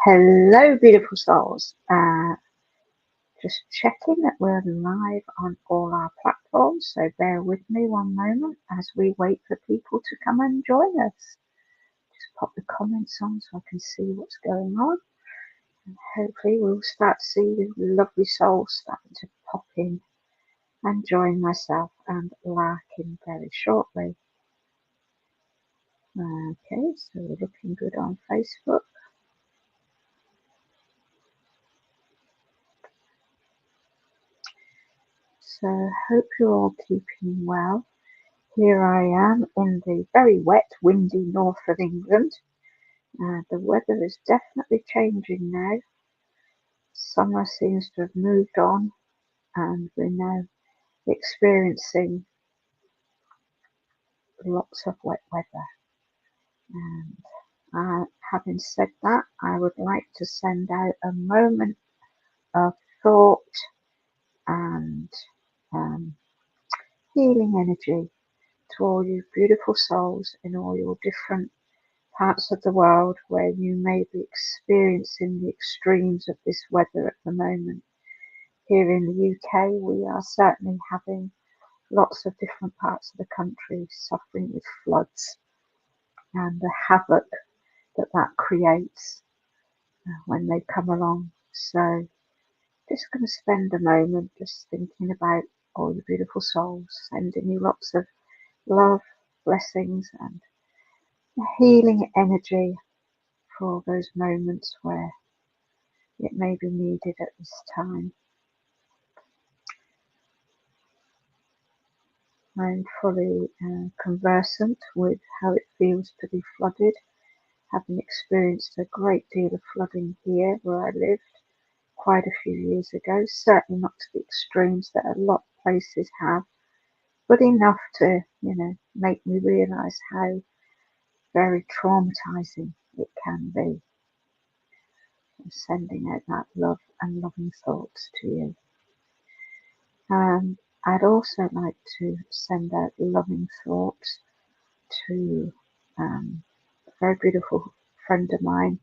Hello, beautiful souls. Just checking that we're live on all our platforms, so bear with me one moment as we wait for people to come and join us. Just pop the comments on so I can see what's going on, and hopefully we'll start to see the lovely souls starting to pop in and join myself and Larkin very shortly. Okay, so we're looking good on Facebook. So hope you're all keeping well. Here I am in the very wet, windy north of England. The weather is definitely changing now. Summer seems to have moved on and we're now experiencing lots of wet weather. And having said that, I would like to send out a moment of thought and healing energy to all you beautiful souls in all your different parts of the world where you may be experiencing the extremes of this weather at the moment. Here in the UK, we are certainly having lots of different parts of the country suffering with floods and the havoc that creates when they come along. So just going to spend a moment just thinking about all your beautiful souls, sending you lots of love, blessings and healing energy for those moments where it may be needed at this time. I'm fully conversant with how it feels to be flooded, having experienced a great deal of flooding here where I lived quite a few years ago, certainly not to the extremes that a lot of places have, but enough to, make me realise how very traumatising it can be. I'm sending out that love and loving thoughts to you. I'd also like to send out loving thoughts to a very beautiful friend of mine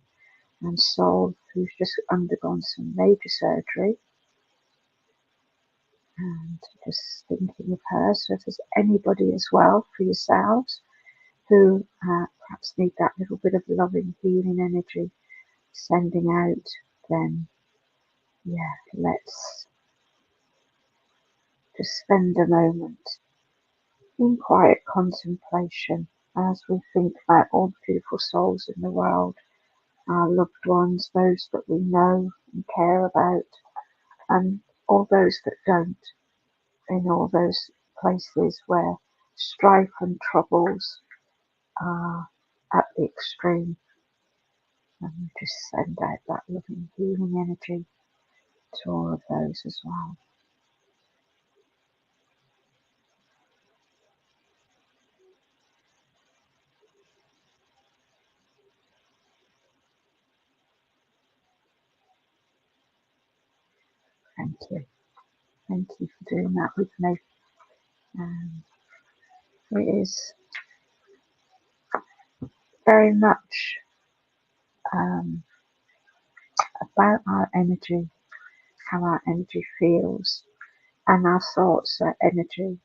and soul who's just undergone some major surgery. And just thinking of her, so if there's anybody as well for yourselves who perhaps need that little bit of loving, healing energy sending out, then let's just spend a moment in quiet contemplation as we think about all the beautiful souls in the world, our loved ones, those that we know and care about, and all those that don't, in all those places where strife and troubles are at the extreme. And just send out that loving, healing energy to all of those as well. Thank you. Thank you for doing that with me. It is very much about our energy, how our energy feels, and our thoughts are energy.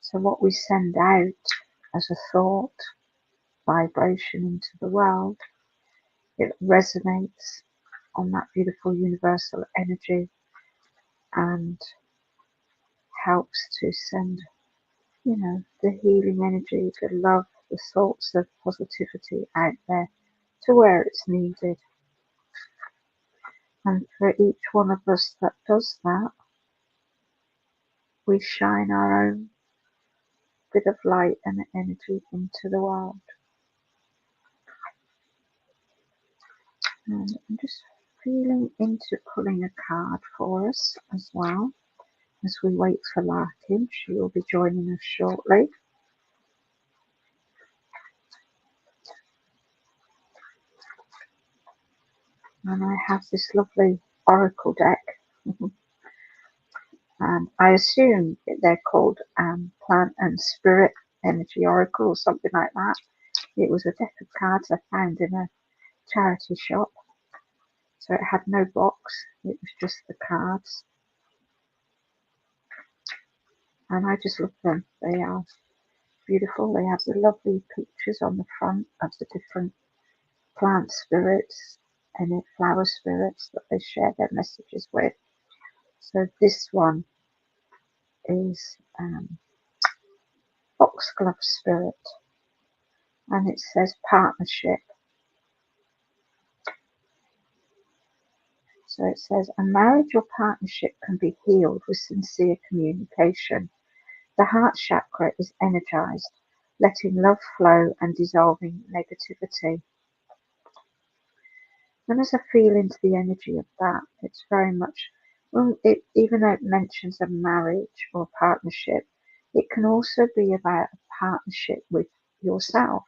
So what we send out as a thought, vibration into the world, it resonates on that beautiful universal energy and helps to send, the healing energy, the love, the thoughts of positivity out there to where it's needed. And for each one of us that does that, we shine our own bit of light and energy into the world. And I'm just feeling into pulling a card for us as well as we wait for Larkin. She will be joining us shortly. And I have this lovely oracle deck. And I assume they're called Plant and Spirit Energy Oracle or something like that. It was a deck of cards I found in a charity shop. So it had no box, it was just the cards. And I just love them. They are beautiful. They have the lovely pictures on the front of the different plant spirits and flower spirits that they share their messages with. So this one is Foxglove Spirit, and it says partnership. So it says, a marriage or partnership can be healed with sincere communication. The heart chakra is energized, letting love flow and dissolving negativity. And as I feel into the energy of that, it's very much, well, even though it mentions a marriage or partnership, it can also be about a partnership with yourself.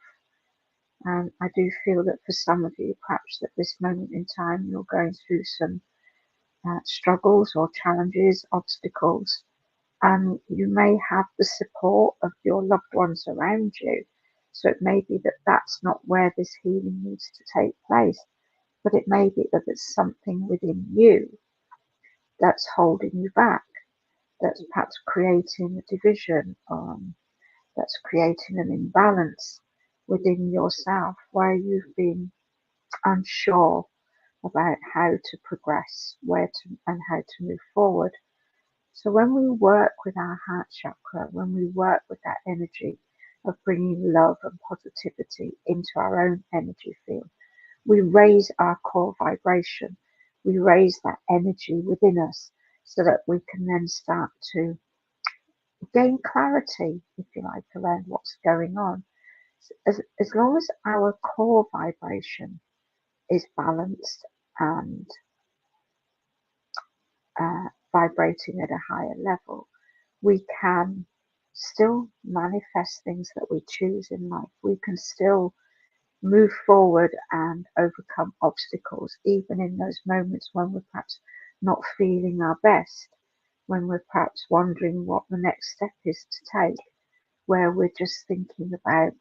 And I do feel that for some of you, perhaps at this moment in time, you're going through some struggles or challenges, obstacles, and you may have the support of your loved ones around you. So it may be that that's not where this healing needs to take place, but it may be that it's something within you that's holding you back, that's perhaps creating a division, that's creating an imbalance within yourself where you've been unsure about how to progress, where to and how to move forward. So when we work with our heart chakra, when we work with that energy of bringing love and positivity into our own energy field, we raise our core vibration. We raise that energy within us so that we can then start to gain clarity, if you like, around what's going on. As long as our core vibration is balanced and vibrating at a higher level, we can still manifest things that we choose in life. We can still move forward and overcome obstacles, even in those moments when we're perhaps not feeling our best, when we're perhaps wondering what the next step is to take, where we're just thinking about,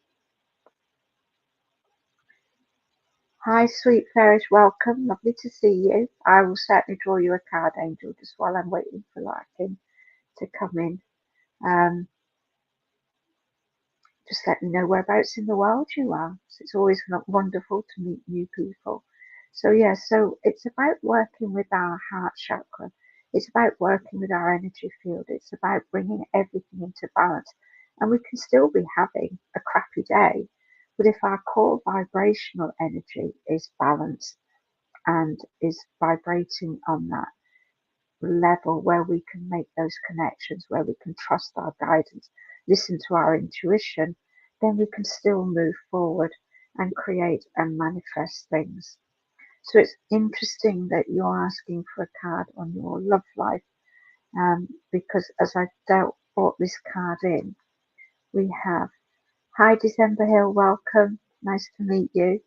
hi, sweet fairies, welcome, lovely to see you. I will certainly draw you a card, Angel, just while I'm waiting for Larkin to come in. Just let me know whereabouts in the world you are. So it's always wonderful to meet new people. So yeah, so it's about working with our heart chakra. It's about working with our energy field. It's about bringing everything into balance. And we can still be having a crappy day, but if our core vibrational energy is balanced and is vibrating on that level where we can make those connections, where we can trust our guidance, listen to our intuition, then we can still move forward and create and manifest things. So it's interesting that you're asking for a card on your love life, because as I brought this card in, we have, hi December Hill, welcome, nice to meet you.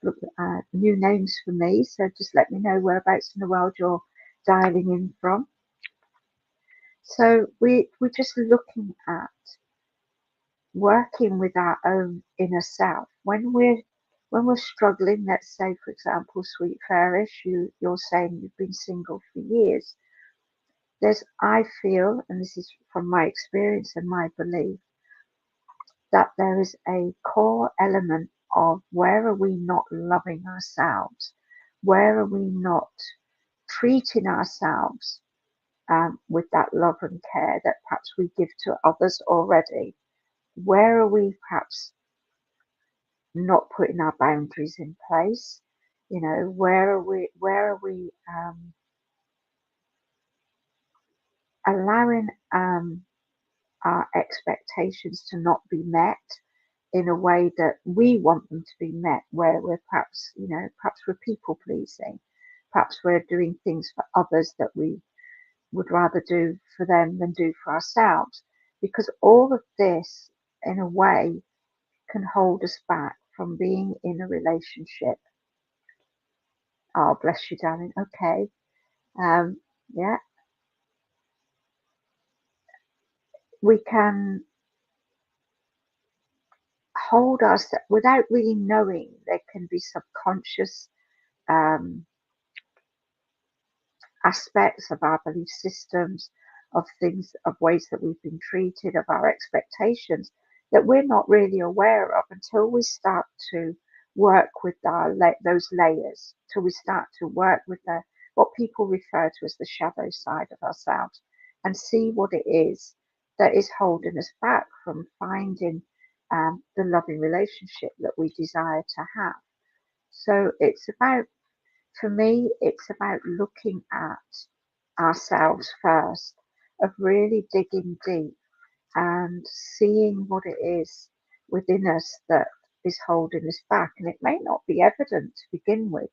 Look, new names for me, so just let me know whereabouts in the world you're dialing in from. So we're just looking at working with our own inner self. When we're struggling, let's say for example, sweet fairish, you're saying you've been single for years. I feel, and this is from my experience and my belief, that there is a core element of where are we not loving ourselves? Where are we not treating ourselves with that love and care that perhaps we give to others already? Where are we perhaps not putting our boundaries in place? You know, where are we allowing our expectations to not be met in a way that we want them to be met, where we're perhaps, perhaps we're people pleasing, perhaps we're doing things for others that we would rather do for them than do for ourselves, because all of this in a way can hold us back from being in a relationship. Oh, bless you, darling. Okay. Yeah, we can hold us without really knowing. There can be subconscious aspects of our belief systems, of things, of ways that we've been treated, of our expectations that we're not really aware of until we start to work with those layers, till we start to work with what people refer to as the shadow side of ourselves, and see what it is that is holding us back from finding the loving relationship that we desire to have. So it's about, for me, it's about looking at ourselves first, of really digging deep and seeing what it is within us that is holding us back. And it may not be evident to begin with.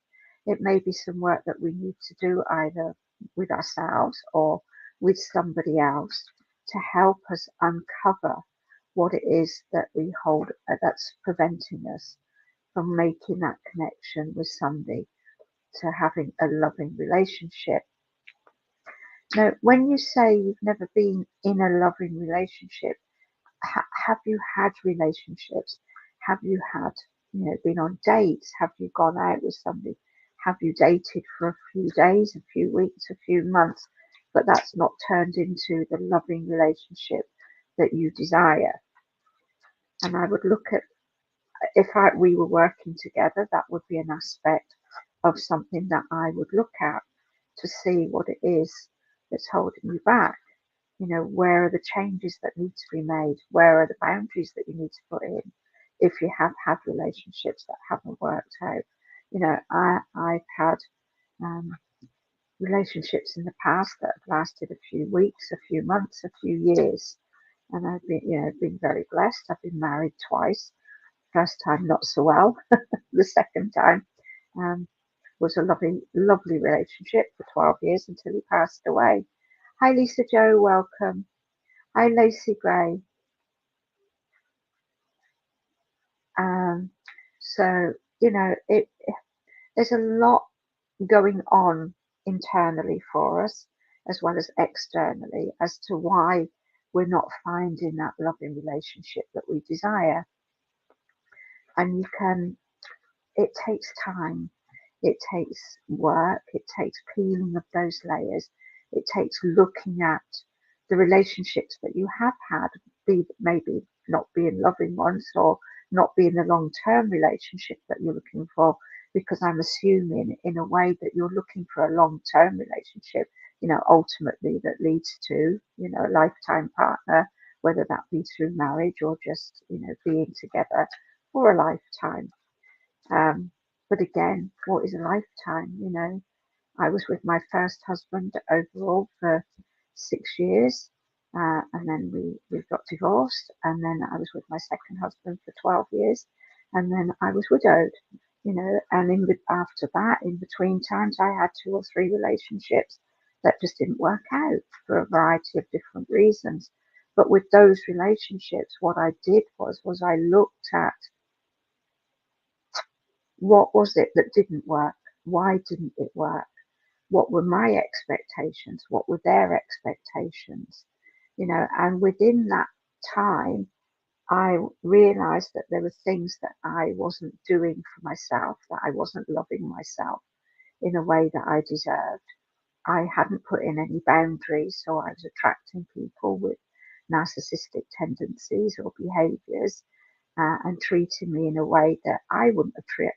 It may be some work that we need to do either with ourselves or with somebody else to help us uncover what it is that we hold that's preventing us from making that connection with somebody, to having a loving relationship. Now, when you say you've never been in a loving relationship, have you had relationships? Have you had, been on dates? Have you gone out with somebody? Have you dated for a few days, a few weeks, a few months, but that's not turned into the loving relationship that you desire? And I would look at, if we were working together, that would be an aspect of something that I would look at to see what it is that's holding you back. Where are the changes that need to be made? Where are the boundaries that you need to put in if you have had relationships that haven't worked out? I've had relationships in the past that have lasted a few weeks, a few months, a few years. And I've been very blessed. I've been married twice. First time not so well. The second time was a lovely, lovely relationship for 12 years until he passed away. Hi, Lisa Joe, welcome. Hi, Lacey Gray. So, there's a lot going on internally for us as well as externally as to why we're not finding that loving relationship that we desire. And it takes time, it takes work, it takes peeling of those layers, it takes looking at the relationships that you have had, be maybe not being loving ones or not being the long-term relationship that you're looking for, because I'm assuming in a way that you're looking for a long-term relationship, ultimately that leads to, a lifetime partner, whether that be through marriage or just, being together for a lifetime. But again, what is a lifetime? I was with my first husband overall for 6 years, and then we got divorced, and then I was with my second husband for 12 years, and then I was widowed, and after that, in between times, I had 2 or 3 relationships that just didn't work out for a variety of different reasons. But with those relationships, what I did was I looked at what was it that didn't work? Why didn't it work? What were my expectations? What were their expectations? And within that time, I realized that there were things that I wasn't doing for myself, that I wasn't loving myself in a way that I deserved. I hadn't put in any boundaries, so I was attracting people with narcissistic tendencies or behaviors, and treating me in a way that I wouldn't treat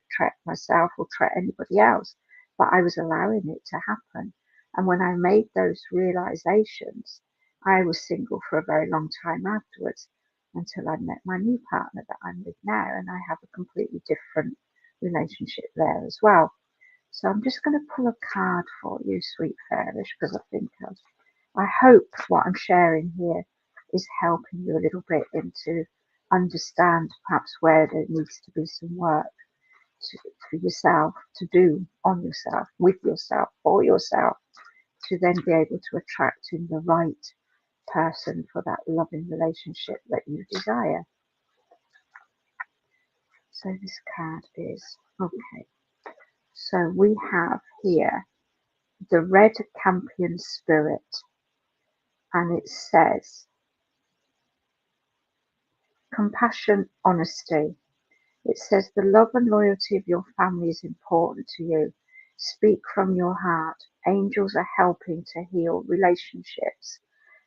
myself or treat anybody else, but I was allowing it to happen. And when I made those realizations, I was single for a very long time afterwards, until I met my new partner that I'm with now, and I have a completely different relationship there as well. So I'm just going to pull a card for you, sweet fairies, because I hope what I'm sharing here is helping you a little bit into understand perhaps where there needs to be some work for yourself to do on yourself, with yourself, for yourself, to then be able to attract in the right person for that loving relationship that you desire. So this card is, okay, so we have here the red campion spirit, and it says compassion, honesty. It says the love and loyalty of your family is important to you. Speak from your heart. Angels are helping to heal relationships.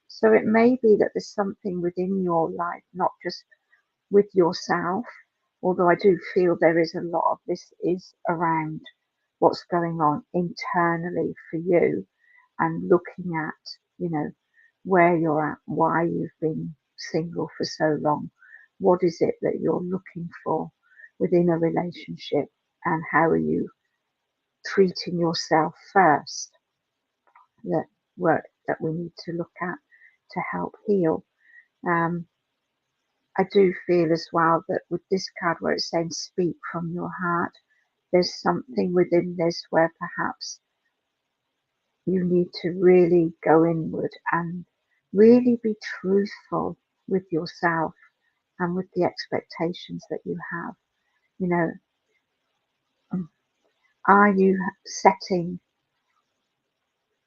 So it may be that there's something within your life, not just with yourself, although I do feel there is a lot of this is around what's going on internally for you and looking at, where you're at, why you've been single for so long. What is it that you're looking for within a relationship, and how are you treating yourself first? That work that we need to look at to help heal. Um, I do feel as well that with this card where it's saying speak from your heart, there's something within this where perhaps you need to really go inward and really be truthful with yourself and with the expectations that you have. You know, are you setting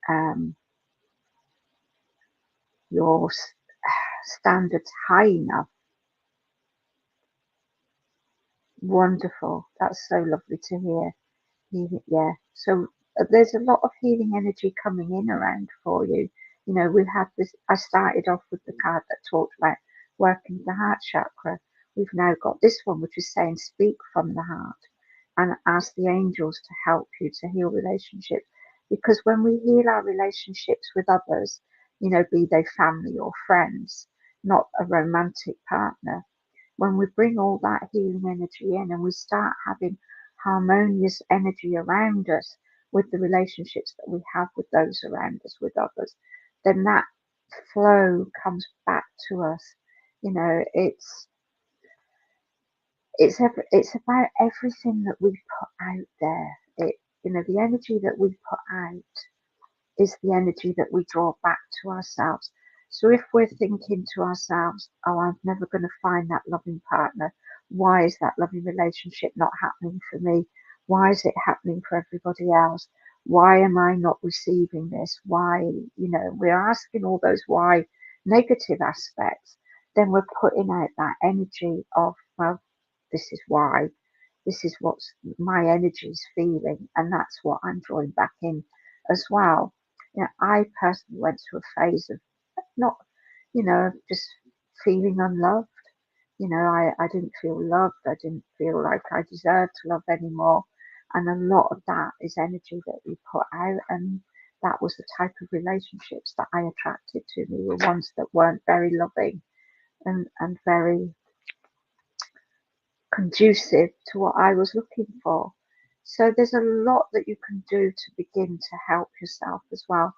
um, your standards high enough? Wonderful. That's so lovely to hear. Yeah. So there's a lot of healing energy coming in around for you. We've had this. I started off with the card that talked about working the heart chakra. We've now got this one, which is saying speak from the heart and ask the angels to help you to heal relationships. Because when we heal our relationships with others, be they family or friends, not a romantic partner, when we bring all that healing energy in and we start having harmonious energy around us with the relationships that we have with those around us, with others, then that flow comes back to us. It's about everything that we put out there. The energy that we put out is the energy that we draw back to ourselves. So if we're thinking to ourselves, oh, I'm never going to find that loving partner. Why is that loving relationship not happening for me? Why is it happening for everybody else? Why am I not receiving this? Why, we're asking all those why negative aspects. Then we're putting out that energy of, well, this is why. This is what my energy's feeling, and that's what I'm drawing back in as well. I personally went through a phase of not, just feeling unloved. I didn't feel loved. I didn't feel like I deserved love anymore. And a lot of that is energy that we put out. And that was the type of relationships that I attracted to me, were ones that weren't very loving and very conducive to what I was looking for. So there's a lot that you can do to begin to help yourself as well,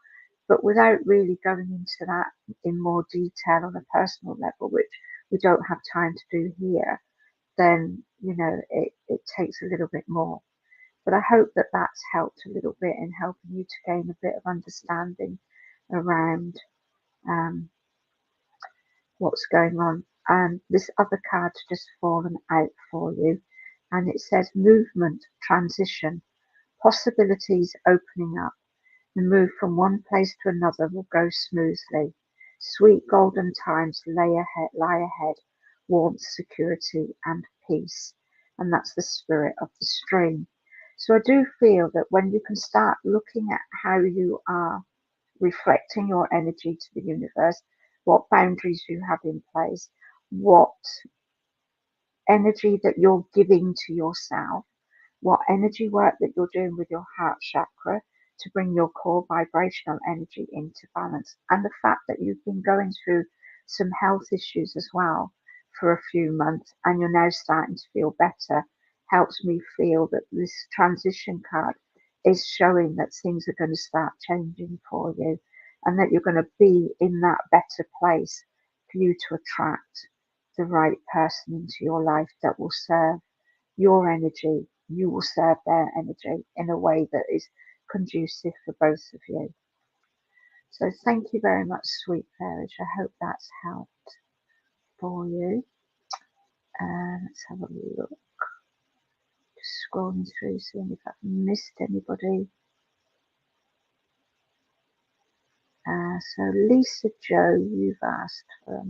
but without really going into that in more detail on a personal level, which we don't have time to do here, then, it takes a little bit more. But I hope that that's helped a little bit in helping you to gain a bit of understanding around um, what's going on. And this other card's just fallen out for you, and it says movement, transition, possibilities opening up. The move from one place to another will go smoothly. Sweet golden times lie ahead, warmth, security, and peace. And that's the spirit of the stream. So I do feel that when you can start looking at how you are reflecting your energy to the universe, what boundaries you have in place, what energy that you're giving to yourself, what energy work that you're doing with your heart chakra to bring your core vibrational energy into balance. And the fact that you've been going through some health issues as well for a few months and you're now starting to feel better helps me feel that this transition card is showing that things are going to start changing for you and that you're going to be in that better place for you to attract the right person into your life that will serve your energy. You will serve their energy in a way that is conducive for both of you. So thank you very much, sweet fairies. I hope that's helped for you. Let's have a look. Just scrolling through, seeing if I've missed anybody. So Lisa Joe, you've asked for a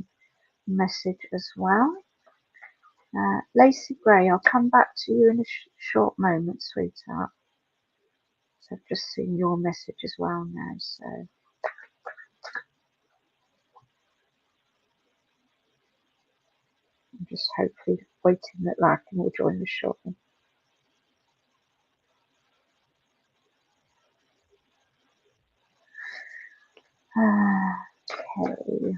message as well. Lacey Gray, I'll come back to you in a short moment, sweetheart. So I've just seen your message as well now. So I'm just hopefully waiting that Larkin will join us shortly. Okay.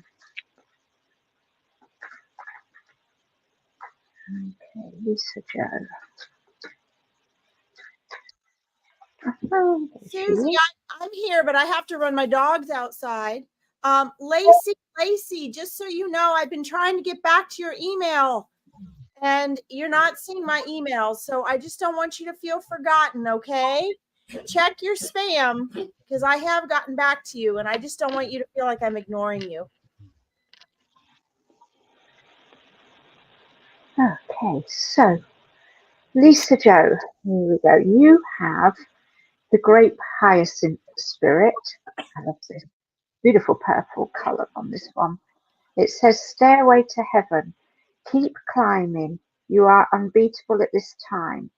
Okay, Lisa Joe. Oh, Susie, I'm here, but I have to run my dogs outside. Lacey, just so you know, I've been trying to get back to your email and you're not seeing my emails. So I just don't want you to feel forgotten, okay? Check your spam because I have gotten back to you and I just don't want you to feel like I'm ignoring you. Okay, so Lisa Joe, here we go. You have the grape hyacinth spirit. I love this beautiful purple colour on this one. It says, Stairway to heaven. Keep climbing. You are unbeatable at this time.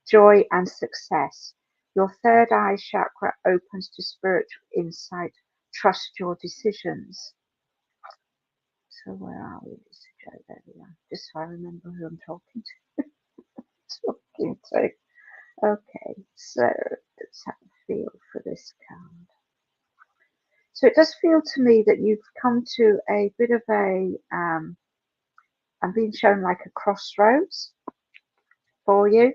Joy and success. Your third eye chakra opens to spiritual insight. Trust your decisions. So where are we, Lisa Joe? There we are. Just so I remember who I'm talking to. Okay, so let's have a feel for this card. So it does feel to me that you've come to a bit of a, I'm being shown like a crossroads for you.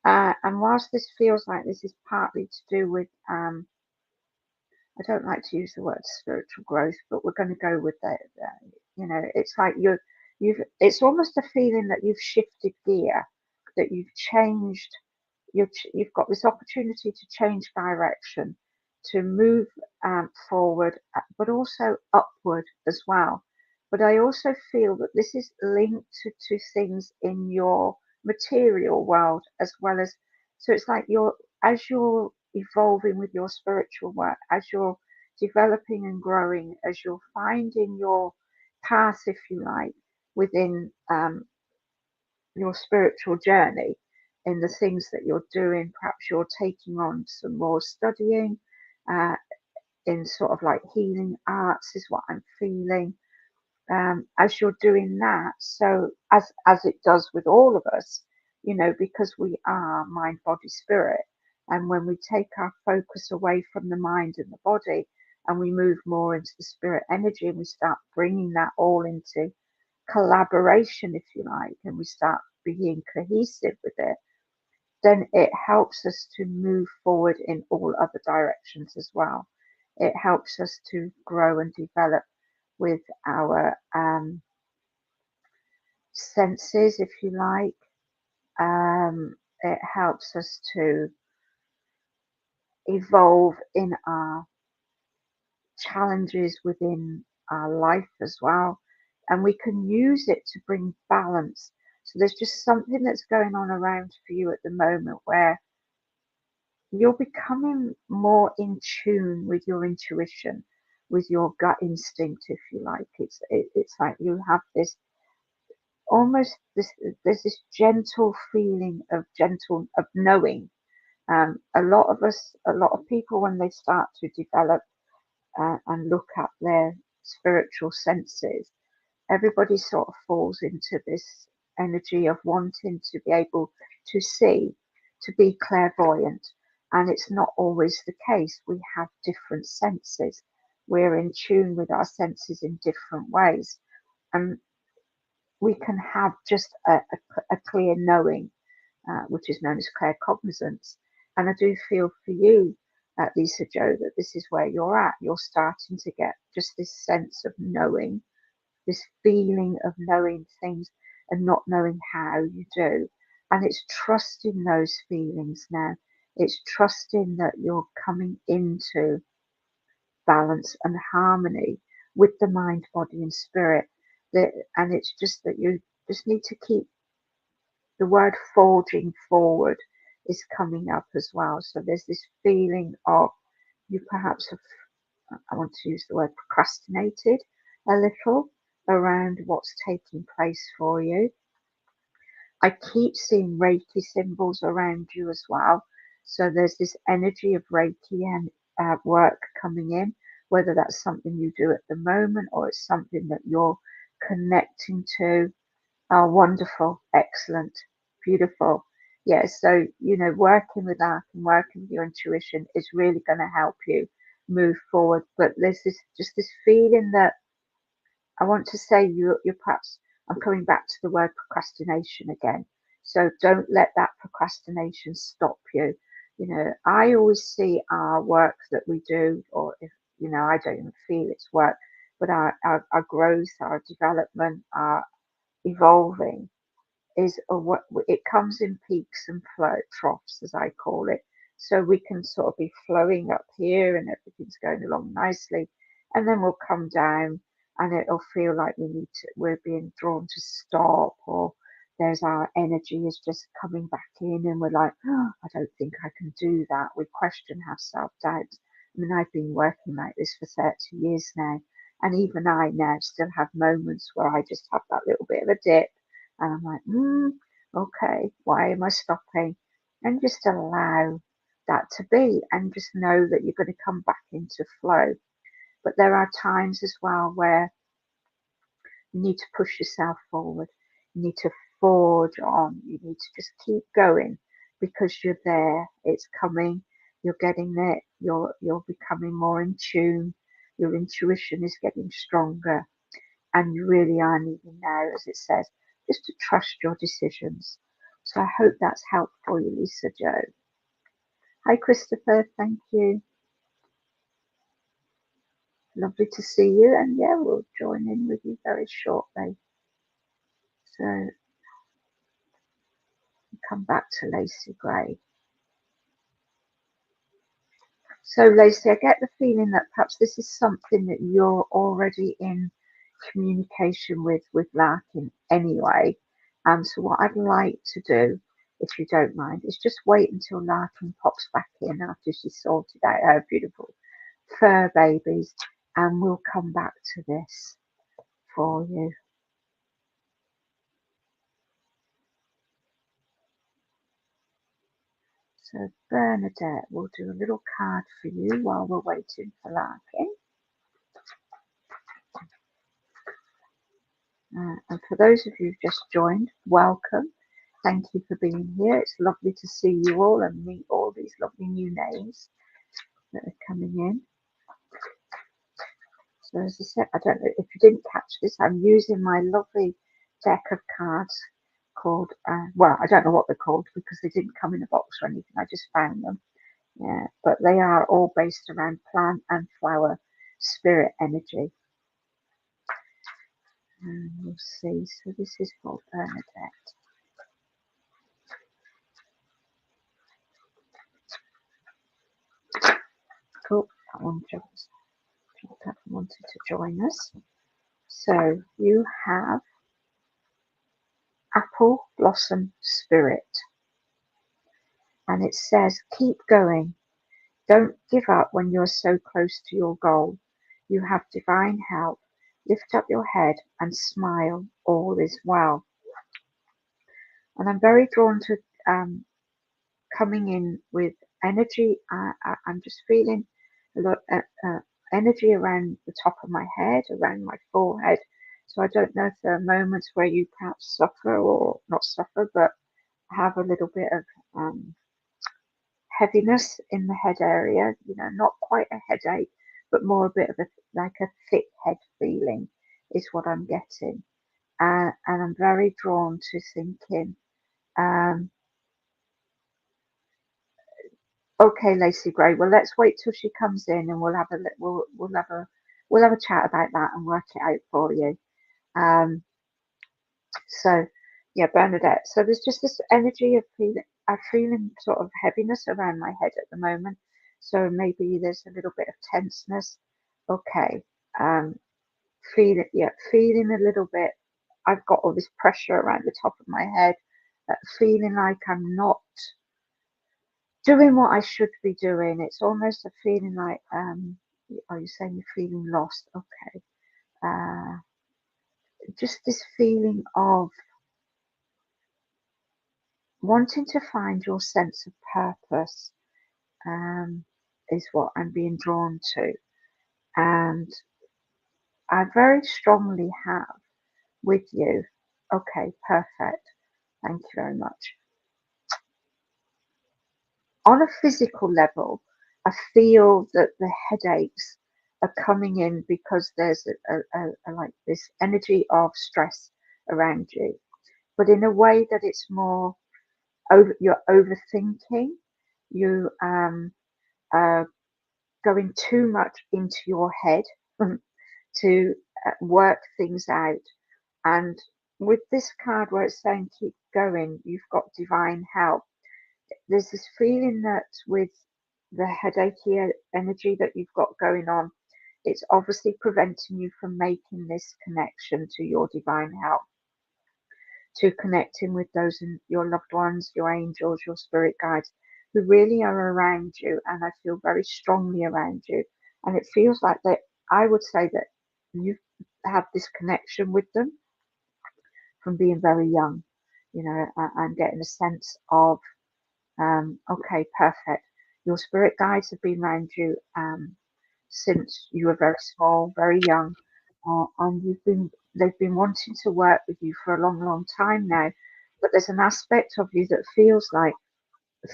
And whilst this feels like this is partly to do with, I don't like to use the word spiritual growth, but we're going to go with that. You know, it's like it's almost a feeling that you've shifted gear, that you've changed. You've got this opportunity to change direction, to move forward, but also upward as well. But I also feel that this is linked to things in your material world as well as, so it's like as you're evolving with your spiritual work, as you're developing and growing, as you're finding your path, if you like, within your spiritual journey, in the things that you're doing. Perhaps you're taking on some more studying uh, in sort of like healing arts, is what I'm feeling. As you're doing that, so as it does with all of us, you know, because we are mind, body, spirit, and when we take our focus away from the mind and the body, and we move more into the spirit energy, and we start bringing that all into collaboration, if you like, and we start being cohesive with it, then it helps us to move forward in all other directions as well. It helps us to grow and develop with our senses, if you like. It helps us to evolve in our challenges within our life as well. And we can use it to bring balance. So there's just something that's going on around for you at the moment where you're becoming more in tune with your intuition, with your gut instinct, if you like. It's like you have this almost this, there's this gentle feeling of knowing. A lot of people, when they start to develop and look at their spiritual senses, everybody sort of falls into this energy of wanting to be able to see, to be clairvoyant. And it's not always the case. We have different senses. We're in tune with our senses in different ways. And we can have just a clear knowing, which is known as claircognizance. And I do feel for you, Lisa Joe, that this is where you're at. You're starting to get just this sense of knowing, this feeling of knowing things and not knowing how you do. And it's trusting those feelings now. It's trusting that you're coming into balance and harmony with the mind, body, and spirit. And it's just that you just need to keep the word forging forward is coming up as well. So there's this feeling of you perhaps have, I want to use the word procrastinated a little around what's taking place for you. I keep seeing Reiki symbols around you as well. So there's this energy of Reiki and work coming in, whether that's something you do at the moment or it's something that you're connecting to. Oh, wonderful, excellent, beautiful. Yeah, so, working with that and working with your intuition is really going to help you move forward. But there's this feeling that I want to say you're perhaps, I'm coming back to the word procrastination again. So don't let that procrastination stop you. I always see our work that we do, or if, I don't even feel it's work, but our growth, our development, our evolving is what it comes in peaks and flow troughs, as I call it. So we can sort of be flowing up here and everything's going along nicely, and then we'll come down and it'll feel like we're being drawn to stop, or there's our energy is just coming back in and we're like, oh, I don't think I can do that. We question, have self-doubt. I mean, I've been working like this for 30 years now, and even I now still have moments where I just have that little bit of a dip and I'm like, okay, why am I stopping? And just allow that to be and just know that you're going to come back into flow. But there are times as well where you need to push yourself forward. You need to forge on. You need to just keep going because you're there. It's coming. You're getting it. You're becoming more in tune. Your intuition is getting stronger. And you really are needing now, as it says, just to trust your decisions. So I hope that's helped for you, Lisa Joe. Hi, Christopher. Thank you. Lovely to see you. And yeah, we'll join in with you very shortly. So come back to Lacey Gray. So Lacey, I get the feeling that perhaps this is something that you're already in communication with Larkin anyway. So what I'd like to do, if you don't mind, is just wait until Larkin pops back in after she's sorted out her beautiful fur babies, and we'll come back to this for you. So Bernadette, we'll do a little card for you while we're waiting for Larkin. And for those of you who've just joined, welcome. Thank you for being here. It's lovely to see you all and meet all these lovely new names that are coming in. So as I said, I don't know if you didn't catch this, I'm using my lovely deck of cards called, well, I don't know what they're called because they didn't come in a box or anything. I just found them. Yeah, but they are all based around plant and flower spirit energy. And we'll see. So this is for Bernadette. Cool. That one wanted to join us. So you have Apple Blossom Spirit. And it says, keep going. Don't give up when you're so close to your goal. You have divine help. Lift up your head and smile. All is well. And I'm very drawn to coming in with energy. I'm just feeling a lot energy around the top of my head, around my forehead. So I don't know if there are moments where you perhaps suffer or not suffer, but have a little bit of heaviness in the head area, not quite a headache, but more a bit of like a thick head feeling is what I'm getting. And I'm very drawn to thinking, okay, Lacey Gray, well, let's wait till she comes in and we'll have a chat about that and work it out for you. So yeah, Bernadette. So there's just this energy of I'm feeling sort of heaviness around my head at the moment. So maybe there's a little bit of tenseness. Okay. Feeling a little bit. I've got all this pressure around the top of my head, feeling like I'm not doing what I should be doing. It's almost a feeling like, are you saying you're feeling lost? Okay. Just this feeling of wanting to find your sense of purpose is what I'm being drawn to. And I very strongly have with you. Okay, perfect. Thank you very much. On a physical level, I feel that the headaches are coming in because there's a like this energy of stress around you, but in a way that it's more you're overthinking, you are going too much into your head to work things out. And with this card where it's saying keep going, you've got divine help. There's this feeling that with the headachy energy that you've got going on, it's obviously preventing you from making this connection to your divine help, to connecting with those in your loved ones, your angels, your spirit guides, who really are around you. And I feel very strongly around you. And it feels like that I would say that you have this connection with them from being very young. You know, I'm getting a sense of, okay, perfect. Your spirit guides have been around you since you were very small, very young, and they've been wanting to work with you for a long, long time now. But there's an aspect of you that feels like,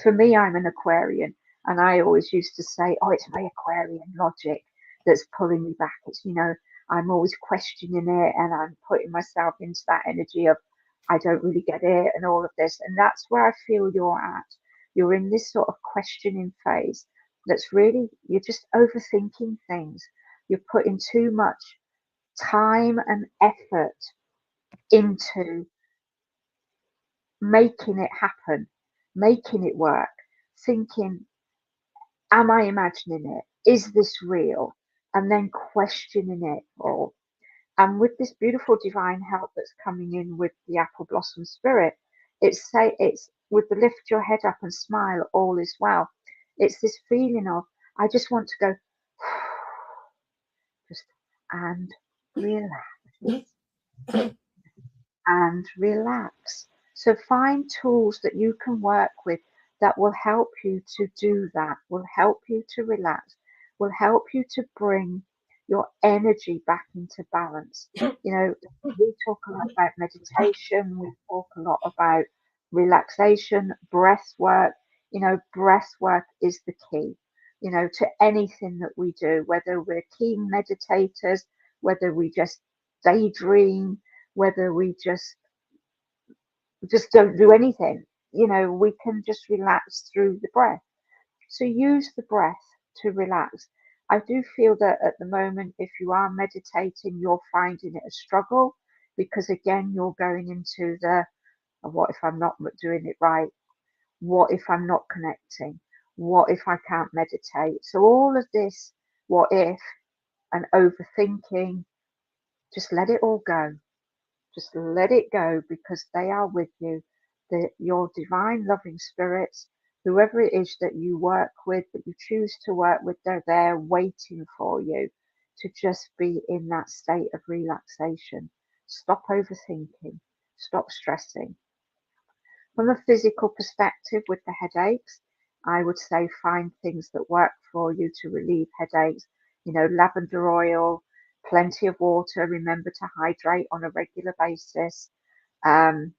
for me, I'm an Aquarian, and I always used to say, oh, it's my Aquarian logic that's pulling me back. It's, you know, I'm always questioning it, and I'm putting myself into that energy of, I don't really get it, and all of this. And that's where I feel you're at. You're in this sort of questioning phase that's really, you're just overthinking things. You're putting too much time and effort into making it happen, making it work, thinking, am I imagining it? Is this real? And then questioning it all. And with this beautiful divine help that's coming in with the apple blossom spirit, it's with the lift your head up and smile, all is well. It's this feeling of, I just want to go just and relax and relax. So find tools that you can work with that will help you to do that, will help you to relax, will help you to bring your energy back into balance. You know, we talk a lot about meditation, we talk a lot about relaxation, breath work. You know, breath work is the key, you know, to anything that we do, whether we're keen meditators, whether we just daydream, whether we just don't do anything. You know, we can just relax through the breath. So use the breath to relax. I do feel that at the moment, if you are meditating, you're finding it a struggle because again, you're going into the what if I'm not doing it right? What if I'm not connecting? What if I can't meditate? So all of this, what if, and overthinking, just let it all go. Just let it go because they are with you. Your divine loving spirits, whoever it is that you work with, that you choose to work with, they're there waiting for you to just be in that state of relaxation. Stop overthinking. Stop stressing. From a physical perspective with the headaches, I would say find things that work for you to relieve headaches. You know, lavender oil, plenty of water. Remember to hydrate on a regular basis. Um,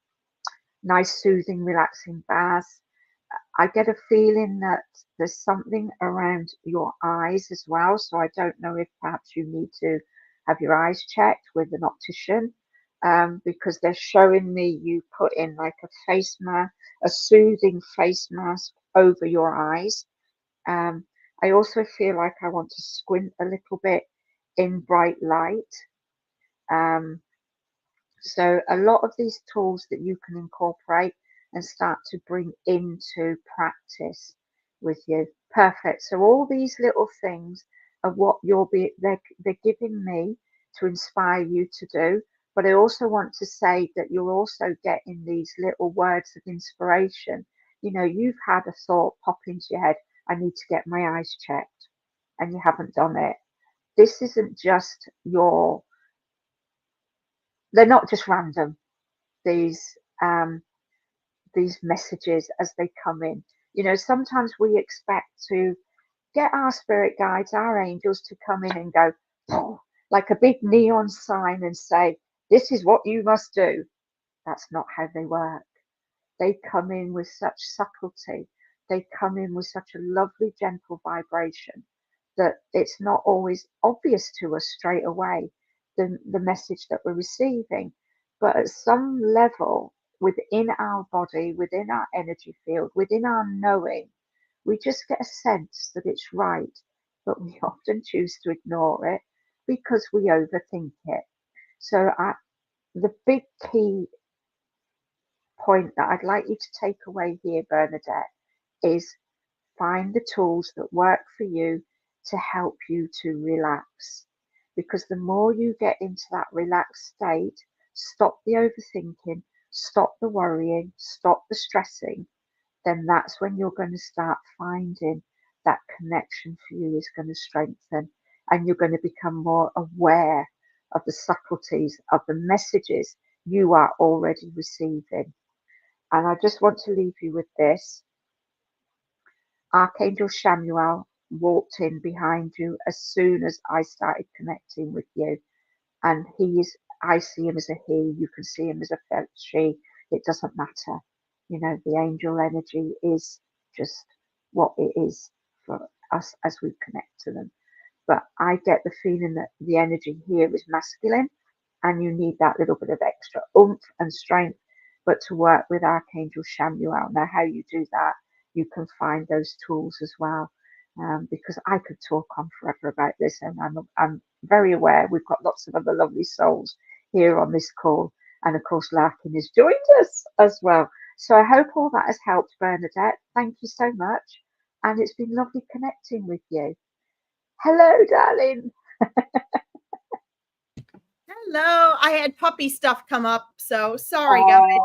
nice, soothing, relaxing baths. I get a feeling that there's something around your eyes as well. So I don't know if perhaps you need to have your eyes checked with an optician because they're showing me you put in like a face mask, a soothing face mask over your eyes. Um, I also feel like I want to squint a little bit in bright light. Um, so a lot of these tools that you can incorporate and start to bring into practice with you. Perfect. So all these little things are what they're giving me to inspire you to do. But I also want to say that you're also getting these little words of inspiration. You know, you've had a thought pop into your head, I need to get my eyes checked, and you haven't done it. This isn't just they're not just random, these um, these messages as they come in. You know, sometimes we expect to get our spirit guides, our angels, to come in and go, oh, like a big neon sign and say, this is what you must do. That's not how they work. They come in with such subtlety. They come in with such a lovely, gentle vibration that it's not always obvious to us straight away the message that we're receiving. But at some level within our body, within our energy field, within our knowing, we just get a sense that it's right, but we often choose to ignore it because we overthink it. So the big key point that I'd like you to take away here, Bernadette, is find the tools that work for you to help you to relax. Because the more you get into that relaxed state, stop the overthinking, stop the worrying, stop the stressing, then that's when you're going to start finding that connection for you is going to strengthen, and you're going to become more aware of the subtleties of the messages you are already receiving. And I just want to leave you with this. Archangel Samuel walked in behind you as soon as I started connecting with you. And I see him as a he, you can see him as a she. It doesn't matter. You know, the angel energy is just what it is for us as we connect to them. But I get the feeling that the energy here is masculine, and you need that little bit of extra oomph and strength. But to work with Archangel Samuel, now how you do that, you can find those tools as well. Because I could talk on forever about this, and I'm very aware we've got lots of other lovely souls here on this call, and of course Larkin has joined us as well. So I hope all that has helped, Bernadette. Thank you so much, and it's been lovely connecting with you. Hello, darling. Hello. I had puppy stuff come up, so sorry, guys.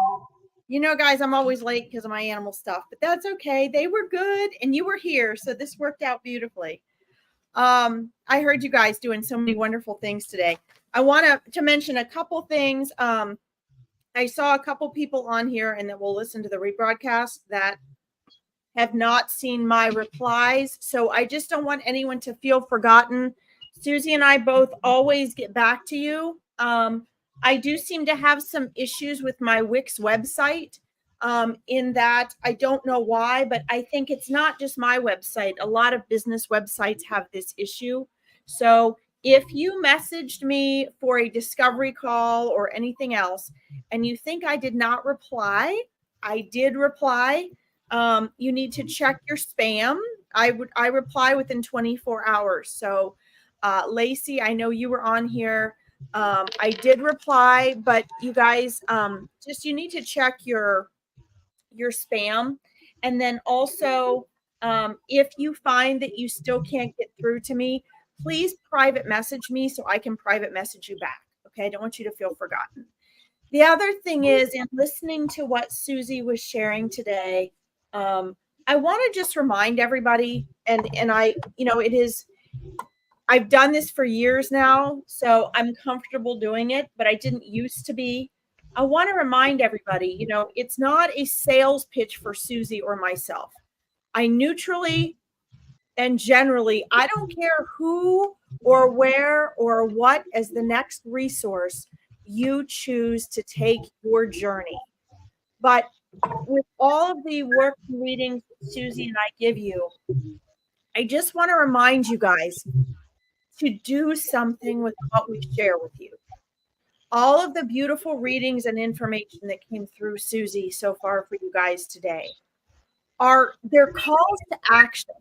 You know, guys, I'm always late because of my animal stuff, but that's okay. They were good, and you were here, so this worked out beautifully. I heard you guys doing so many wonderful things today. I want to mention a couple things. I saw a couple people on here and that will listen to the rebroadcast that have not seen my replies. So I just don't want anyone to feel forgotten. Susie and I both always get back to you. I do seem to have some issues with my Wix website, in that I don't know why, but I think it's not just my website. A lot of business websites have this issue. So if you messaged me for a discovery call or anything else, and you think I did not reply, I did reply. You need to check your spam. I reply within 24 hours. So, Lacey, I know you were on here. I did reply, but you guys, just you need to check your spam, and then also, if you find that you still can't get through to me, please private message me so I can private message you back. Okay, I don't want you to feel forgotten. The other thing is, in listening to what Susie was sharing today, I want to just remind everybody, and I, it is, I've done this for years now, so I'm comfortable doing it, but I didn't used to be. I want to remind everybody, it's not a sales pitch for Susie or myself. I neutrally and generally, I don't care who or where or what as the next resource you choose to take your journey. But with all of the work and readings Susie and I give you, I just want to remind you guys to do something with what we share with you. All of the beautiful readings and information that came through Susie so far for you guys today they're calls to action.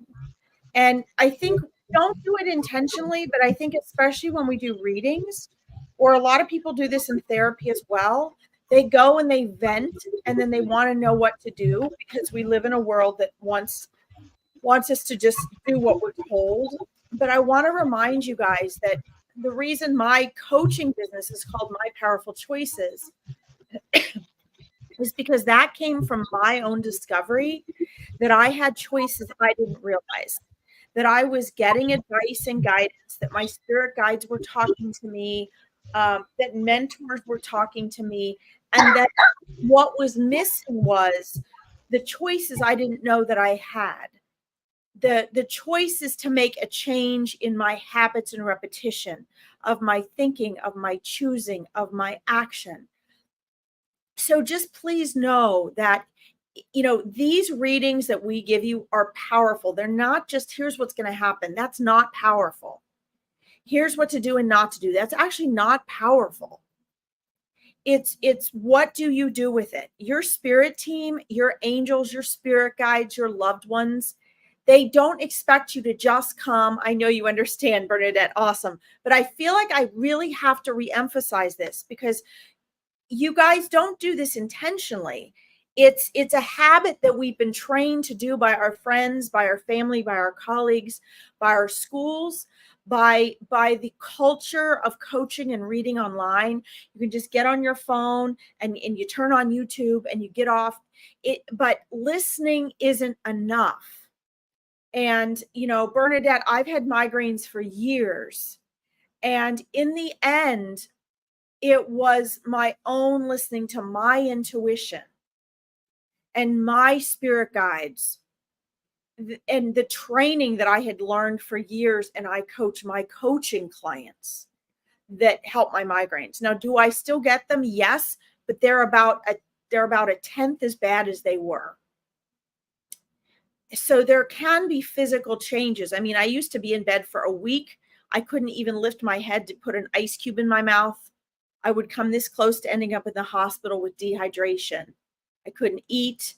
And I think don't do it intentionally, but I think especially when we do readings, or a lot of people do this in therapy as well, they go and they vent and then they want to know what to do, because we live in a world that wants us to just do what we're told. But I want to remind you guys that the reason my coaching business is called My Powerful Choices is because that came from my own discovery that I had choices I didn't realize, that I was getting advice and guidance, that my spirit guides were talking to me, that mentors were talking to me, And then what was missing was the choices I didn't know that I had. The choices to make a change in my habits and repetition of my thinking, of my choosing, of my action. So just please know that, you know, these readings that we give you are powerful. They're not just, here's what's going to happen. That's not powerful. Here's what to do and not to do. That's actually not powerful. It's what do you do with it? Your spirit team, your angels, your spirit guides, your loved ones, they don't expect you to just come. I know you understand, Bernadette. Awesome. But I feel like I really have to reemphasize this because you guys don't do this intentionally. It's a habit that we've been trained to do by our friends, by our family, by our colleagues, by our schools, by the culture of coaching and reading online. You can just get on your phone and you turn on YouTube and you get off it, but listening isn't enough. And, you know, Bernadette, I've had migraines for years. And in the end, it was my own listening to my intuition and my spirit guides and the training that I had learned for years. And I coach my coaching clients that help my migraines. Now, do I still get them? Yes, but they're about a tenth as bad as they were. So there can be physical changes. I mean, I used to be in bed for a week. I couldn't even lift my head to put an ice cube in my mouth. I would come this close to ending up in the hospital with dehydration. I couldn't eat.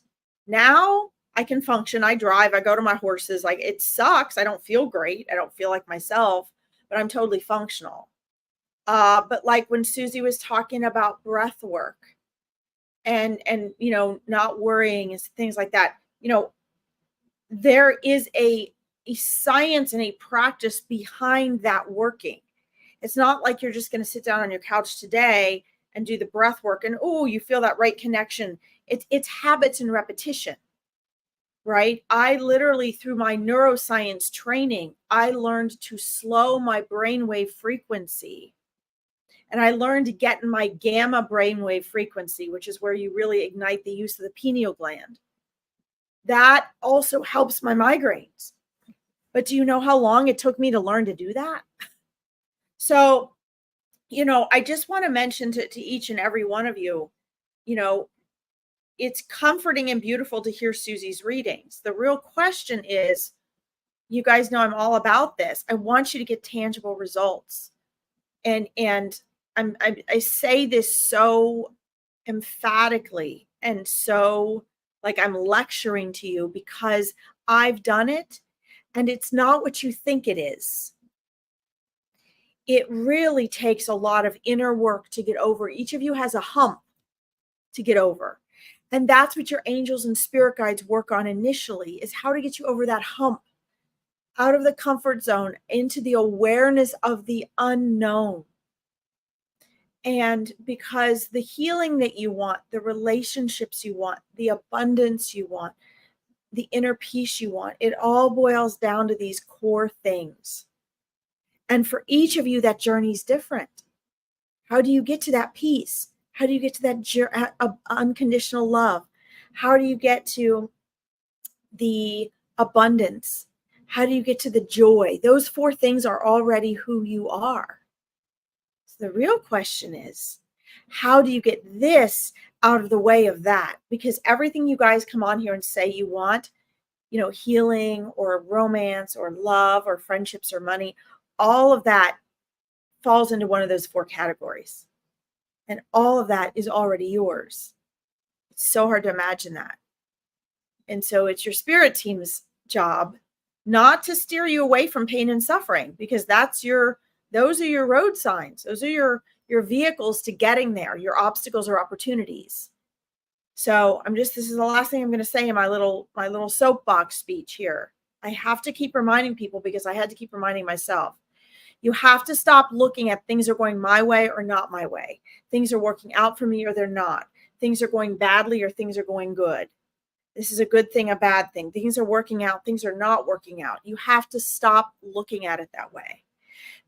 Now I can function. I drive. I go to my horses. Like, it sucks. I don't feel great. I don't feel like myself, but I'm totally functional. But like when Susie was talking about breath work and you know, not worrying and things like that, you know, there is a science and a practice behind that working. It's not like you're just going to sit down on your couch today and do the breath work and, oh, you feel that right connection. It's habits and repetition, right? I literally, through my neuroscience training, I learned to slow my brainwave frequency. And I learned to get in my gamma brainwave frequency, which is where you really ignite the use of the pineal gland. That also helps my migraines. But do you know how long it took me to learn to do that? So, you know, I just want to mention to each and every one of you, you know, it's comforting and beautiful to hear Susie's readings. The real question is, you guys know I'm all about this. I want you to get tangible results. And I say this so emphatically and so like I'm lecturing to you because I've done it and it's not what you think it is. It really takes a lot of inner work to get over. Each of you has a hump to get over. And that's what your angels and spirit guides work on initially, is how to get you over that hump, out of the comfort zone, into the awareness of the unknown. And because the healing that you want, the relationships you want, the abundance you want, the inner peace you want, it all boils down to these core things. And for each of you, that journey is different. How do you get to that peace? How do you get to that unconditional love? How do you get to the abundance? How do you get to the joy? Those 4 things are already who you are. So the real question is, how do you get this out of the way of that? Because everything you guys come on here and say you want, you know, healing or romance or love or friendships or money, all of that falls into one of those 4 categories. And all of that is already yours. It's so hard to imagine that. And so it's your spirit team's job not to steer you away from pain and suffering, because those are your road signs. Those are your vehicles to getting there, your obstacles or opportunities. So this is the last thing I'm going to say in my little soapbox speech here. I have to keep reminding people, because I had to keep reminding myself. You have to stop looking at things are going my way or not my way. Things are working out for me or they're not. Things are going badly or things are going good. This is a good thing, a bad thing. Things are working out, things are not working out. You have to stop looking at it that way.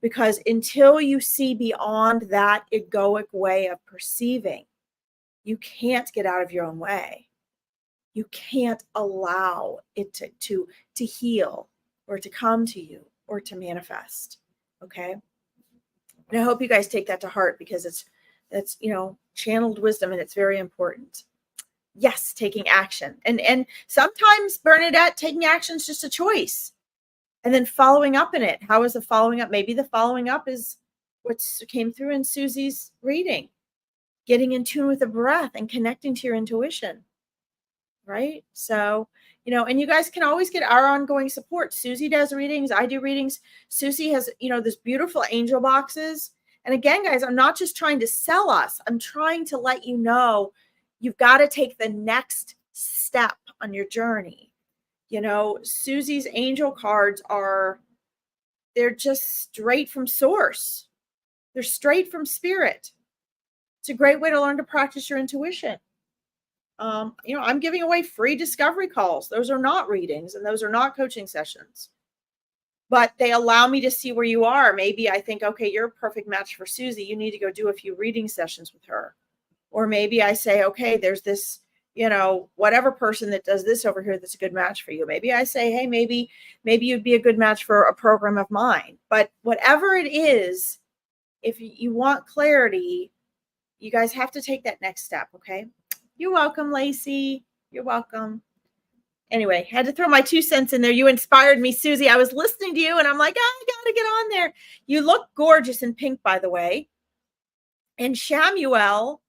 Because until you see beyond that egoic way of perceiving, You can't get out of your own way. You can't allow it to heal or to come to you or to manifest. Okay. And I hope you guys take that to heart, because that's, you know, channeled wisdom, and it's very important. Yes, taking action. And sometimes, Bernadette, taking action is just a choice. And then following up in it. How is the following up? Maybe the following up is what came through in Susie's reading. Getting in tune with the breath and connecting to your intuition. Right? So, you know, and you guys can always get our ongoing support. Susie does readings. I do readings. Susie has, you know, this beautiful angel boxes. And again, guys, I'm not just trying to sell us. I'm trying to let you know you've got to take the next step on your journey. You know, Susie's angel cards they're just straight from source. They're straight from spirit. It's a great way to learn to practice your intuition. You know, I'm giving away free discovery calls. Those are not readings, and those are not coaching sessions, but they allow me to see where you are. Maybe I think, okay, you're a perfect match for Susie. You need to go do a few reading sessions with her. Or maybe I say, okay, there's this, you know, whatever person that does this over here that's a good match for you. Maybe I say, hey, maybe you'd be a good match for a program of mine. But whatever it is, if you want clarity, you guys have to take that next step, okay? You're welcome, Lacey. You're welcome. Anyway, had to throw my 2 cents in there. You inspired me, Susie. I was listening to you, and I'm like, I got to get on there. You look gorgeous in pink, by the way. And Shamuel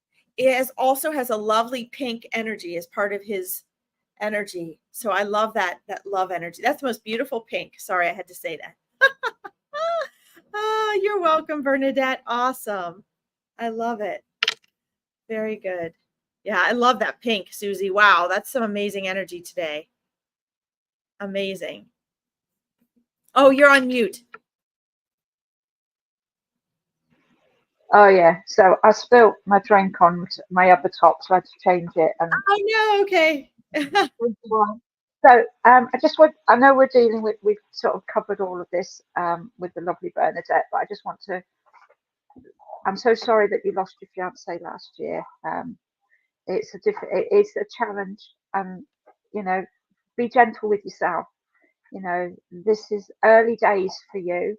also has a lovely pink energy as part of his energy. So I love that love energy. That's the most beautiful pink. Sorry, I had to say that. Oh, you're welcome, Bernadette. Awesome. I love it. Very good. Yeah, I love that pink, Susie. Wow, that's some amazing energy today. Amazing. Oh, you're on mute. Oh yeah. So I spilled my drink on my upper top, so I had to change it. And oh no, okay. So I know we've sort of covered all of this with the lovely Bernadette, but I just want to. I'm so sorry that you lost your fiance last year. It's a challenge, and you know, be gentle with yourself. You know, this is early days for you.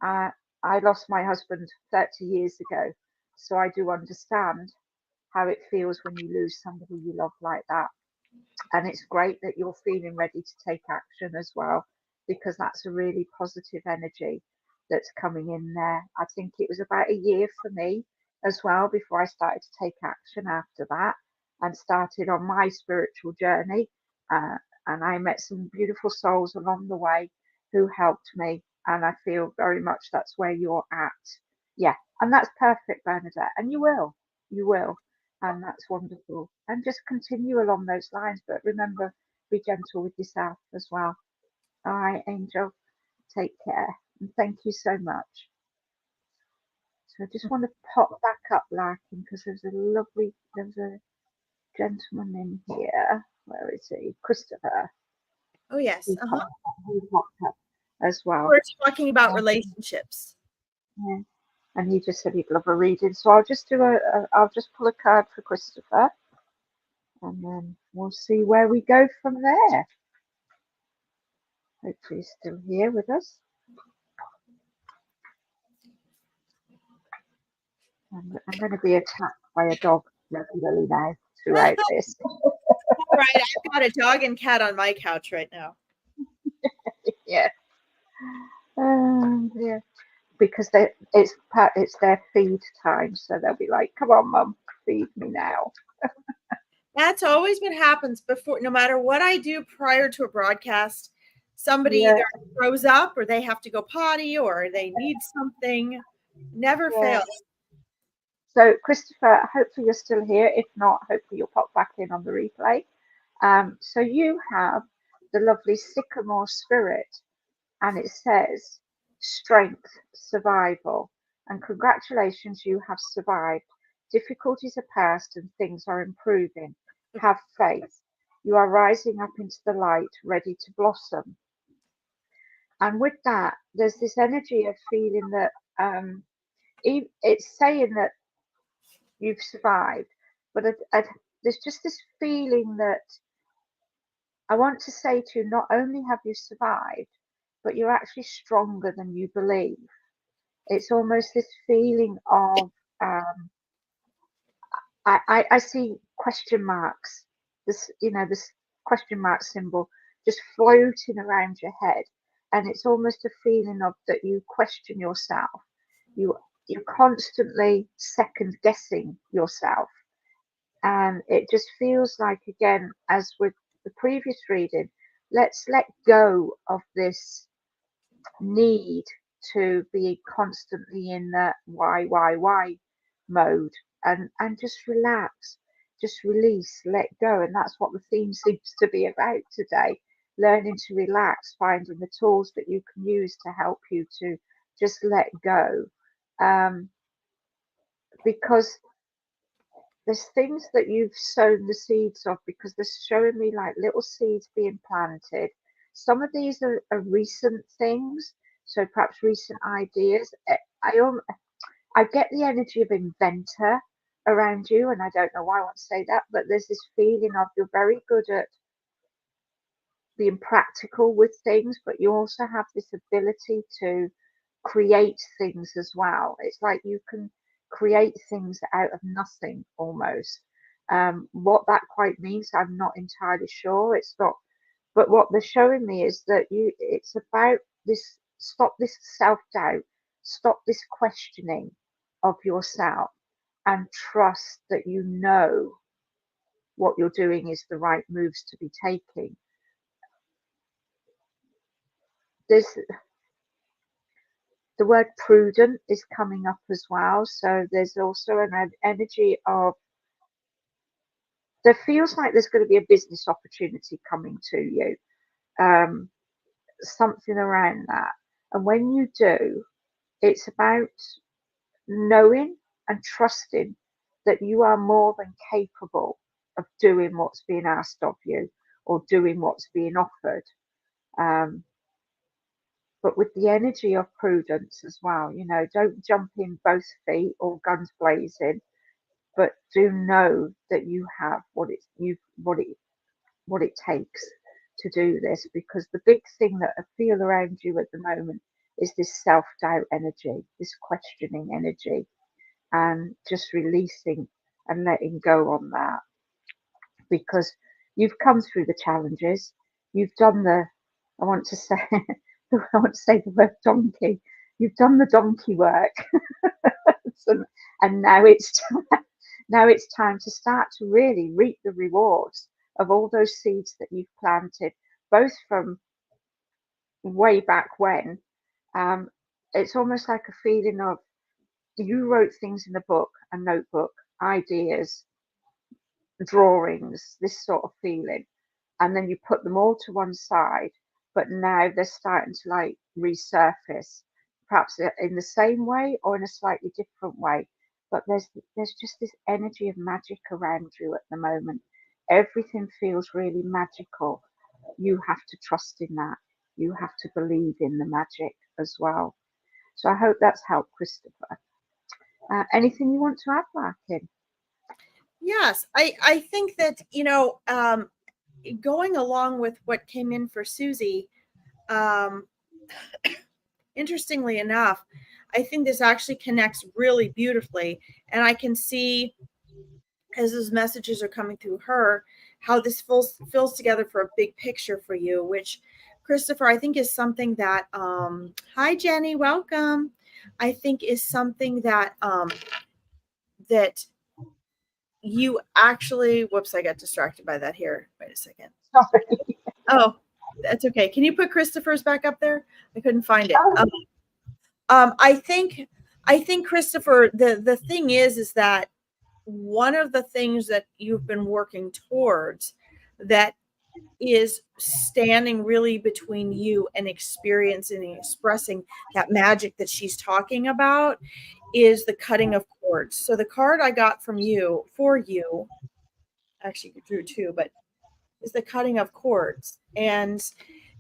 I I lost my husband 30 years ago, so I do understand how it feels when you lose somebody you love like that. And it's great that you're feeling ready to take action as well, because that's a really positive energy that's coming in there. I think it was about a year for me as well before I started to take action after that and started on my spiritual journey. Uh, and I met some beautiful souls along the way who helped me. And I feel very much that's where you're at. Yeah. And that's perfect, Bernadette. And you will, and that's wonderful. And just continue along those lines, but remember, be gentle with yourself as well. All right, Angel, take care, and thank you so much. So I just want to pop back up, Larkin, because there's a gentleman in here. Where is he? Christopher. Oh yes. He popped up as well. We're talking about relationships. Yeah. And he just said he'd love a reading, so I'll just I'll just pull a card for Christopher, and then we'll see where we go from there. Hopefully he's still here with us. I'm going to be attacked by a dog regularly now throughout this. All right, I've got a dog and cat on my couch right now. Yeah. Yeah. Because it's their feed time, so they'll be like, "Come on, Mum, feed me now." That's always what happens before. No matter what I do prior to a broadcast, somebody either throws up, or they have to go potty, or they need something. Never fails. So, Christopher, hopefully you're still here. If not, hopefully you'll pop back in on the replay. So you have the lovely sycamore spirit, and it says strength, survival, and congratulations, you have survived. Difficulties are past and things are improving. Have faith. You are rising up into the light, ready to blossom. And with that, there's this energy of feeling that it's saying that you've survived. But there's just this feeling that I want to say to you, not only have you survived, but you're actually stronger than you believe. It's almost this feeling of, I see question marks, this question mark symbol just floating around your head. And it's almost a feeling of that you question yourself. You, you're constantly second guessing yourself. And it just feels like, again, as with the previous reading, let's let go of this need to be constantly in that why mode, and just relax, just release, let go. And that's what the theme seems to be about today, learning to relax, finding the tools that you can use to help you to just let go. um, because there's things that you've sown the seeds of, because they're showing me like little seeds being planted. Some of these are recent things, so perhaps recent ideas. I get the energy of inventor around you, and I don't know why I want to say that, but there's this feeling of you're very good at being practical with things, but you also have this ability to create things as well. It's like you can create things out of nothing almost. What that quite means, I'm not entirely sure. It's not, but what they're showing me is that it's about this, stop this self doubt, stop this questioning of yourself, and trust that you know what you're doing is the right moves to be taking. There's the word prudent is coming up as well. So there's also an energy of, there feels like there's going to be a business opportunity coming to you, um, something around that. And when you do, it's about knowing and trusting that you are more than capable of doing what's being asked of you, or doing what's being offered. Um, but with the energy of prudence as well, don't jump in both feet or guns blazing, but do know that you have what it takes to do this. Because the big thing that I feel around you at the moment is this self doubt energy, this questioning energy, and just releasing and letting go on that, because you've come through the challenges. You've done the, I want to say, I want to say the word donkey. You've done the donkey work. So, and now now it's time to start to really reap the rewards of all those seeds that you've planted, both from way back when. Um, it's almost like a feeling of, you wrote things in a book, a notebook, ideas, drawings, this sort of feeling, and then you put them all to one side, but now they're starting to like resurface, perhaps in the same way or in a slightly different way. But there's just this energy of magic around you at the moment. Everything feels really magical. You have to trust in that. You have to believe in the magic as well. So I hope that's helped, Christopher. Anything you want to add, Larkin? Yes, I think that, going along with what came in for Susie, um, interestingly enough, I think this actually connects really beautifully. And I can see, as those messages are coming through her, how this fills together for a big picture for you, which, Christopher, I think is something that, hi, Jenny, welcome. I think is something that, that you actually, whoops, I got distracted by that here. Wait a second. Sorry. Oh, that's okay. Can you put Christopher's back up there? I couldn't find it. Oh. I think Christopher, the thing is that one of the things that you've been working towards that is standing really between you and experiencing and expressing that magic that she's talking about is the cutting of cords. So the card I got from you for you, actually you drew two, but is the cutting of cords. And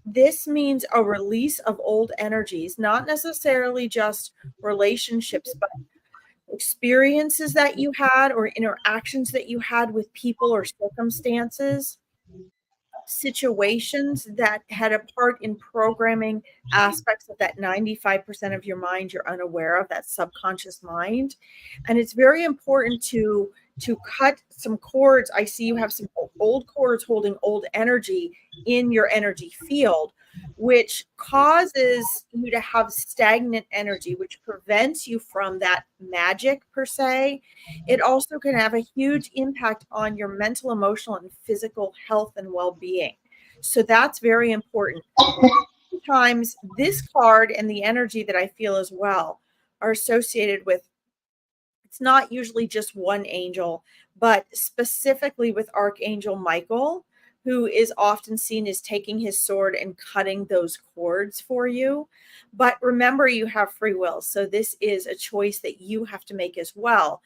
this means a release of old energies, not necessarily just relationships, but experiences that you had or interactions that you had with people or circumstances, situations that had a part in programming aspects of that 95% of your mind you're unaware of, that subconscious mind. And it's very important to cut some cords. I see you have some old cords holding old energy in your energy field, which causes you to have stagnant energy, which prevents you from that magic per se. It also can have a huge impact on your mental, emotional, and physical health and well-being. So that's very important. Sometimes this card and the energy that I feel as well are associated with, it's not usually just one angel, but specifically with Archangel Michael, who is often seen as taking his sword and cutting those cords for you. But remember, you have free will. So this is a choice that you have to make as well.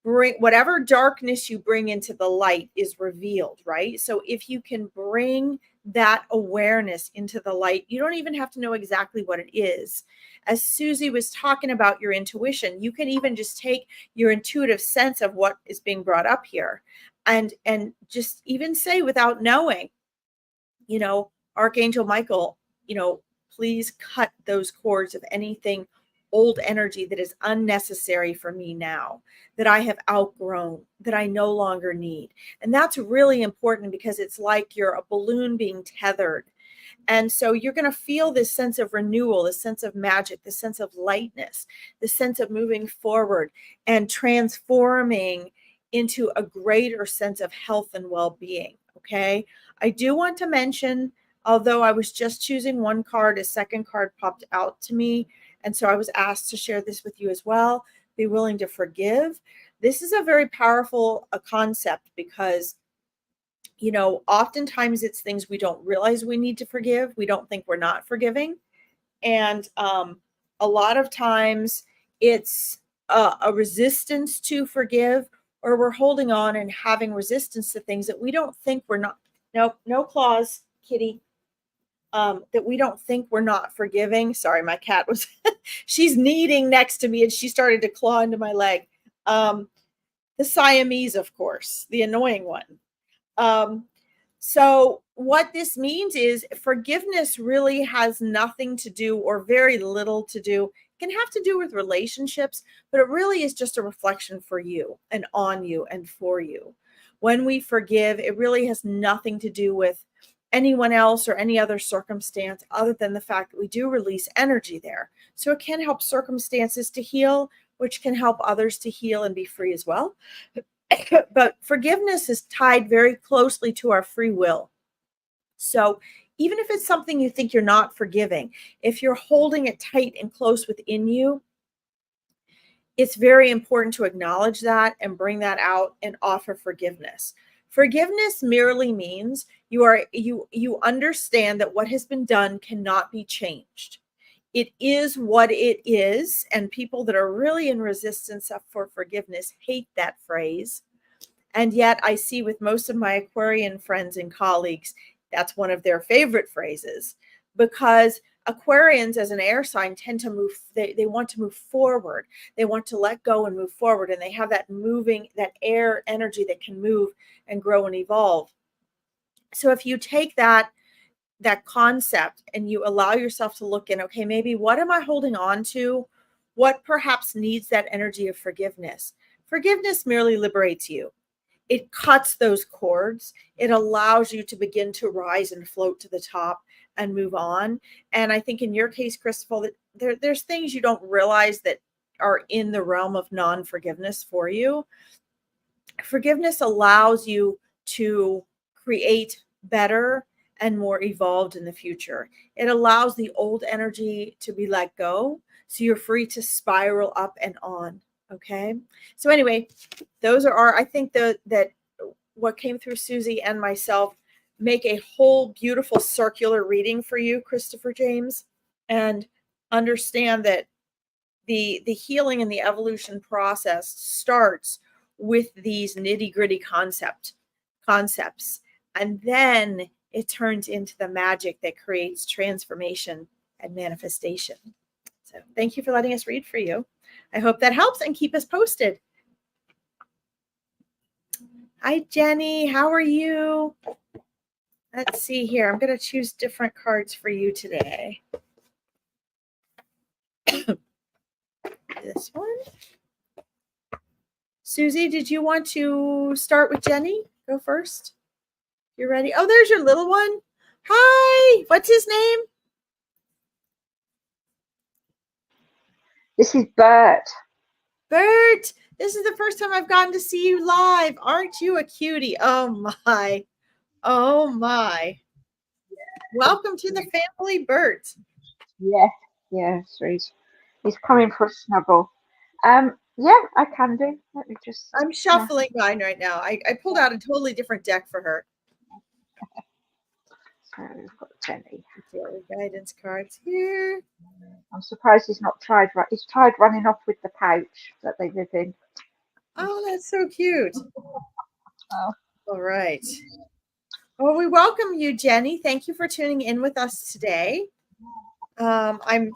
Bring whatever darkness you bring into the light is revealed, right? So if you can bring that awareness into the light, you don't even have to know exactly what it is. As Susie was talking about your intuition, you can even just take your intuitive sense of what is being brought up here and just even say without knowing, Archangel Michael, please cut those cords of anything old energy that is unnecessary for me now, that I have outgrown, that I no longer need. And that's really important because it's like you're a balloon being tethered. And so you're going to feel this sense of renewal, this sense of magic, this sense of lightness, this sense of moving forward and transforming into a greater sense of health and well-being. Okay. I do want to mention, although I was just choosing one card, a second card popped out to me. And so I was asked to share this with you as well. Be willing to forgive. This is a very powerful concept because, oftentimes it's things we don't realize we need to forgive. We don't think we're not forgiving. And a lot of times it's a resistance to forgive, or we're holding on and having resistance to things that we don't think we're not. Nope, no claws, kitty. That we don't think we're not forgiving. Sorry, my cat was, she's kneading next to me and she started to claw into my leg. The Siamese, of course, the annoying one. So what this means is forgiveness really has nothing to do or very little to do. It can have to do with relationships, but it really is just a reflection for you and on you and for you. When we forgive, it really has nothing to do with anyone else or any other circumstance other than the fact that we do release energy there. So it can help circumstances to heal, which can help others to heal and be free as well. But forgiveness is tied very closely to our free will. So even if it's something you think you're not forgiving, if you're holding it tight and close within you, it's very important to acknowledge that and bring that out and offer forgiveness. Forgiveness merely means you understand that what has been done cannot be changed. It is what it is, and people that are really in resistance for forgiveness hate that phrase. And yet I see with most of my Aquarian friends and colleagues, that's one of their favorite phrases, because Aquarians as an air sign tend to move, they want to move forward. They want to let go and move forward. And they have that moving, that air energy that can move and grow and evolve. So if you take that concept and you allow yourself to look in, okay, maybe what am I holding on to? What perhaps needs that energy of forgiveness? Forgiveness merely liberates you. It cuts those cords. It allows you to begin to rise and float to the top and move on. And I think in your case, Christopher, that there's things you don't realize that are in the realm of non-forgiveness for you. Forgiveness allows you to create better and more evolved in the future. It allows the old energy to be let go, so you're free to spiral up and on. Okay. So anyway, those are I think that what came through Susie and myself make a whole beautiful circular reading for you, Christopher James, and understand that the healing and the evolution process starts with these nitty-gritty concepts, and then it turns into the magic that creates transformation and manifestation. So thank you for letting us read for you. I hope that helps, and keep us posted. Hi, Jenny. How are you? Let's see here. I'm going to choose different cards for you today. This one. Susie, did you want to start with Jenny? Go first. You ready? Oh, there's your little one. Hi. What's his name? This is Bert. Bert, this is the first time I've gotten to see you live. Aren't you a cutie? Oh, my. Oh, my. Welcome to the family, Bert. Yeah, so he's coming for a snuggle. Yeah, I can do. Let me just. I'm shuffling mine right now. I pulled out a totally different deck for her. So we've got Jenny. Guidance cards here. I'm surprised he's not tried. He's tried running off with the pouch that they live in. Oh, that's so cute. Oh. All right. Well, we welcome you, Jenny. Thank you for tuning in with us today. I'm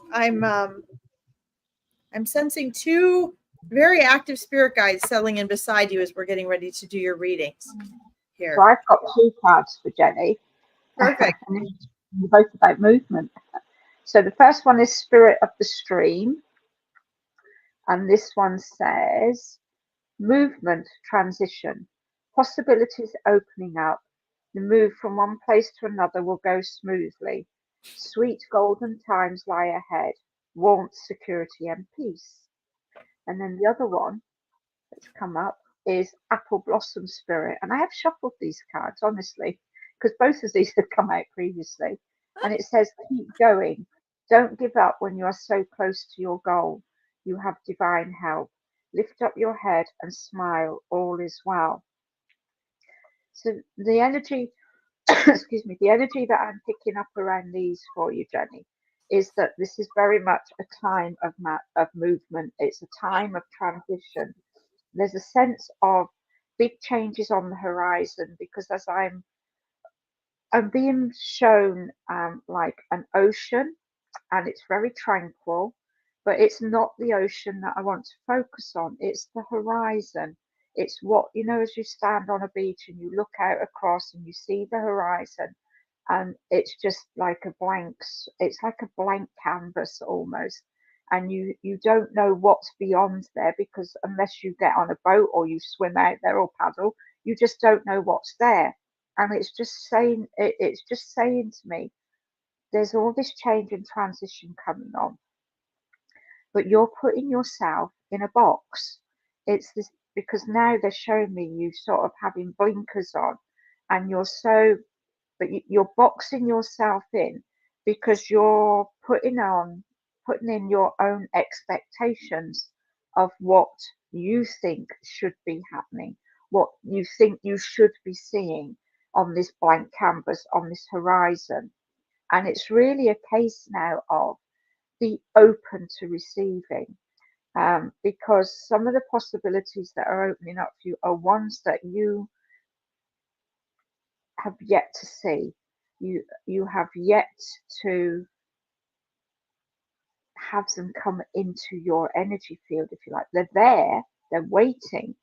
sensing two very active spirit guides settling in beside you as we're getting ready to do your readings here. So I've got 2 cards for Jenny. Perfect. They're both about movement. So the first one is Spirit of the Stream, and this one says movement, transition, possibilities opening up. The move from one place to another will go smoothly. Sweet golden times lie ahead. Warmth, security, and peace. And then the other one that's come up is Apple Blossom Spirit. And I have shuffled these cards, honestly, because both of these have come out previously. And it says, keep going. Don't give up when you are so close to your goal. You have divine help. Lift up your head and smile. All is well. So the energy, excuse me, the energy that I'm picking up around these for you, Jenny, is that this is very much a time of movement. It's a time of transition. There's a sense of big changes on the horizon, because as I'm being shown like an ocean, and it's very tranquil, but it's not the ocean that I want to focus on. It's the horizon. It's what, as you stand on a beach and you look out across and you see the horizon, and it's just like it's like a blank canvas almost. And you don't know what's beyond there, because unless you get on a boat or you swim out there or paddle, you just don't know what's there. And it's just saying to me, there's all this change and transition coming on, but you're putting yourself in a box. It's this, because now they're showing me you sort of having blinkers on, and but you're boxing yourself in, because you're putting in your own expectations of what you think should be happening, what you think you should be seeing on this blank canvas, on this horizon. And it's really a case now of be open to receiving, because some of the possibilities that are opening up for you are ones that you have yet to see. You have yet to have them come into your energy field, if you like. They're there, they're waiting.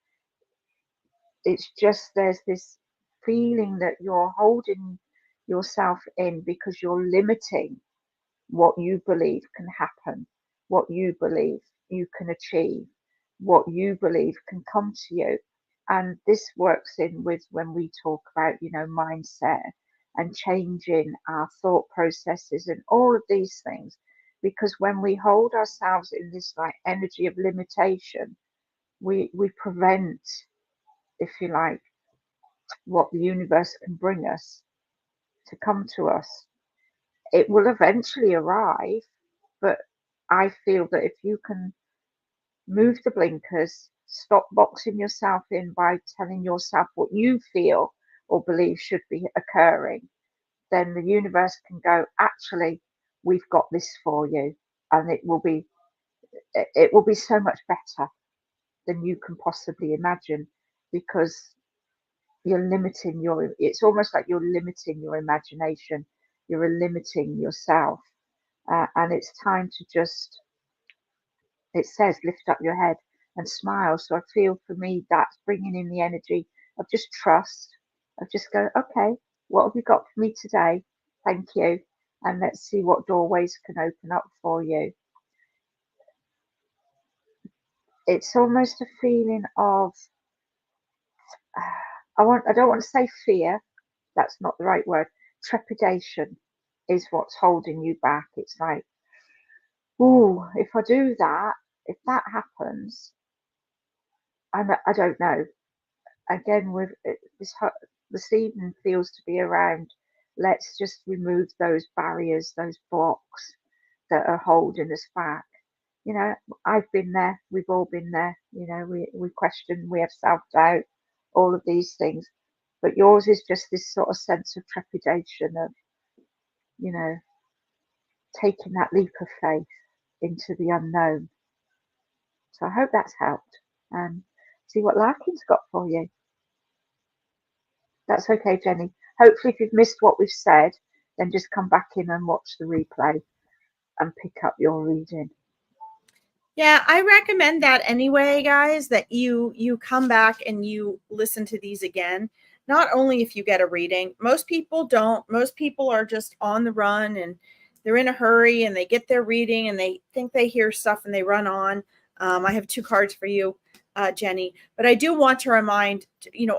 It's just there's this feeling that you're holding yourself in, because you're limiting what you believe can happen, what you believe you can achieve, what you believe can come to you. And this works in with when we talk about, mindset and changing our thought processes and all of these things. Because when we hold ourselves in this like energy of limitation, we prevent, if you like, what the universe can bring us to come to us. It will eventually arrive, but I feel that if you can move the blinkers, stop boxing yourself in by telling yourself what you feel or believe should be occurring, then the universe can go, actually, we've got this for you. And it will be so much better than you can possibly imagine, because it's almost like you're limiting your imagination, you're limiting yourself. And it's time to just It says lift up your head and smile. So I feel for me that's bringing in the energy of just trust, of just go, okay, what have you got for me today? Thank you. And let's see what doorways can open up for you. It's almost a feeling of, I don't want to say fear, that's not the right word. Trepidation is what's holding you back. It's like, oh, if I do that, if that happens, I don't know. Again, with this evening feels to be around. Let's just remove those barriers, those blocks that are holding us back. You know, I've been there. We've all been there. You know, we question, we have self doubt, all of these things. But yours is just this sort of sense of trepidation of, you know, taking that leap of faith into the unknown. So I hope that's helped. And see what Larkin's got for you. That's okay, Jenny. Hopefully, if you've missed what we've said, then just come back in and watch the replay and pick up your reading. Yeah, I recommend that anyway, guys, that you come back and you listen to these again. Not only if you get a reading, most people don't. Most people are just on the run and they're in a hurry and they get their reading and they think they hear stuff and they run on. I have 2 cards for you, Jenny, but I do want to remind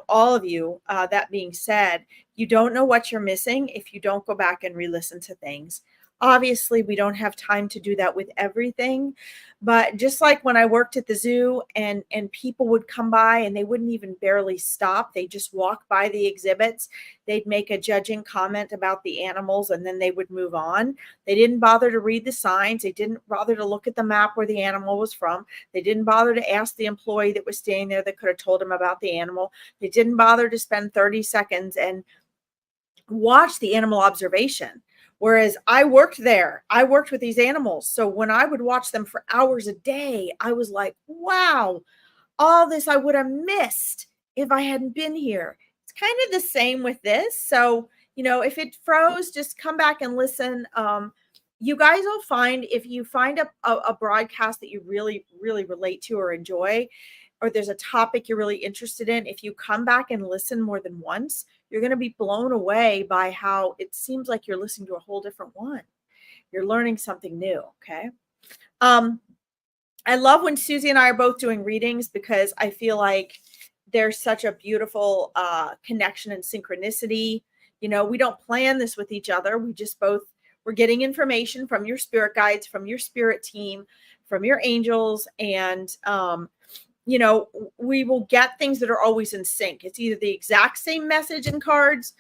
all of you. That being said, you don't know what you're missing if you don't go back and re-listen to things. Obviously, we don't have time to do that with everything. But just like when I worked at the zoo and people would come by and they wouldn't even barely stop, they just walk by the exhibits, they'd make a judging comment about the animals and then they would move on. They didn't bother to read the signs. They didn't bother to look at the map where the animal was from. They didn't bother to ask the employee that was staying there that could have told them about the animal. They didn't bother to spend 30 seconds and watch the animal observation. Whereas I worked there, I worked with these animals. So when I would watch them for hours a day, I was like, wow, all this I would have missed if I hadn't been here. It's kind of the same with this. So, if it froze, just come back and listen. You guys will find, if you find a broadcast that you really, really relate to or enjoy, or there's a topic you're really interested in, if you come back and listen more than once, you're going to be blown away by how it seems like you're listening to a whole different one. You're learning something new. Okay. I love when Susie and I are both doing readings because I feel like there's such a beautiful connection and synchronicity. We don't plan this with each other. We're getting information from your spirit guides, from your spirit team, from your angels, and we will get things that are always in sync. It's either the exact same message in cards,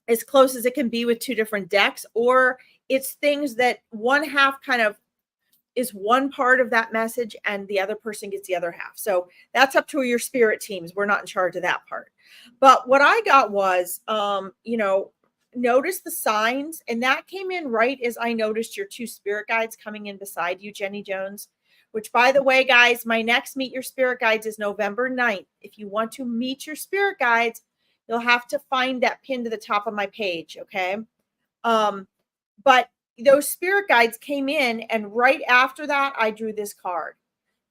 as close as it can be with 2 different decks, or it's things that one half kind of is one part of that message and the other person gets the other half. So that's up to your spirit teams. We're not in charge of that part. But what I got was, notice the signs, and that came in right as I noticed your 2 spirit guides coming in beside you, Jenny Jones. Which, by the way, guys, my next Meet Your Spirit Guides is November 9th. If you want to meet your spirit guides, you'll have to find that pin to the top of my page, okay? But those spirit guides came in, and right after that, I drew this card,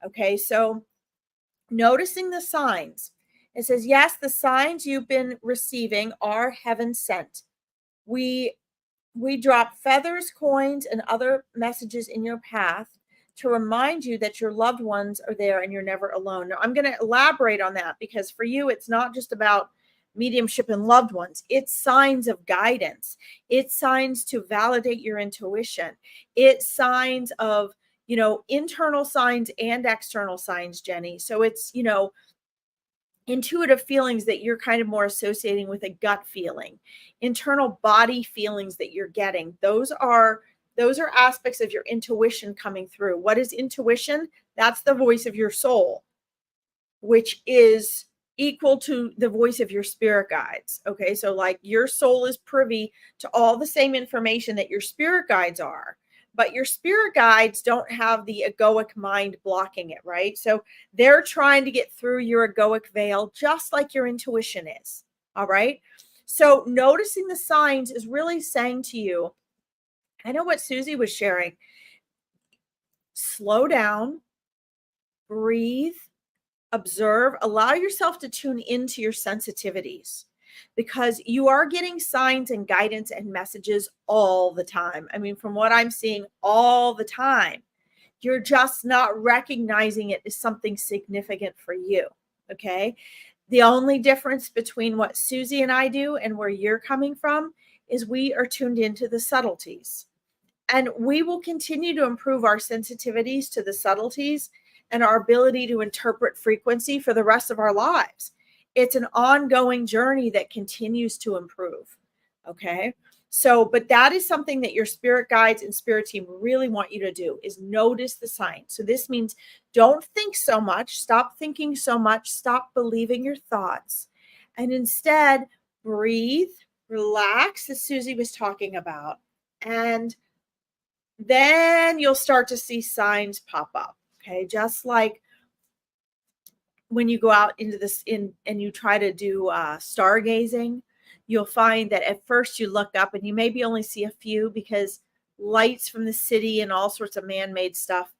okay? So noticing the signs. It says, yes, the signs you've been receiving are heaven sent. We drop feathers, coins, and other messages in your path to remind you that your loved ones are there and you're never alone. Now, I'm going to elaborate on that because for you, it's not just about mediumship and loved ones. It's signs of guidance. It's signs to validate your intuition. It's signs of, internal signs and external signs, Jenny. So it's, intuitive feelings that you're kind of more associating with a gut feeling, internal body feelings that you're getting. Those are aspects of your intuition coming through. What is intuition? That's the voice of your soul, which is equal to the voice of your spirit guides. Okay. So like your soul is privy to all the same information that your spirit guides are, but your spirit guides don't have the egoic mind blocking it, right? So they're trying to get through your egoic veil, just like your intuition is. All right. So noticing the signs is really saying to you, I know what Susie was sharing. slow down, breathe, observe, allow yourself to tune into your sensitivities, because you are getting signs and guidance and messages all the time. I mean, from what I'm seeing, all the time. You're just not recognizing it as something significant for you. Okay. The only difference between what Susie and I do and where you're coming from is we are tuned into the subtleties. And we will continue to improve our sensitivities to the subtleties and our ability to interpret frequency for the rest of our lives. It's an ongoing journey that continues to improve. Okay. So, but that is something that your spirit guides and spirit team really want you to do, is notice the signs. So this means don't think so much, stop thinking so much, stop believing your thoughts, and instead breathe, relax, as Susie was talking about, and then you'll start to see signs pop up. Okay. Just like when you go out into this and you try to do stargazing, you'll find that at first you look up and you maybe only see a few, because lights from the city and all sorts of man-made stuff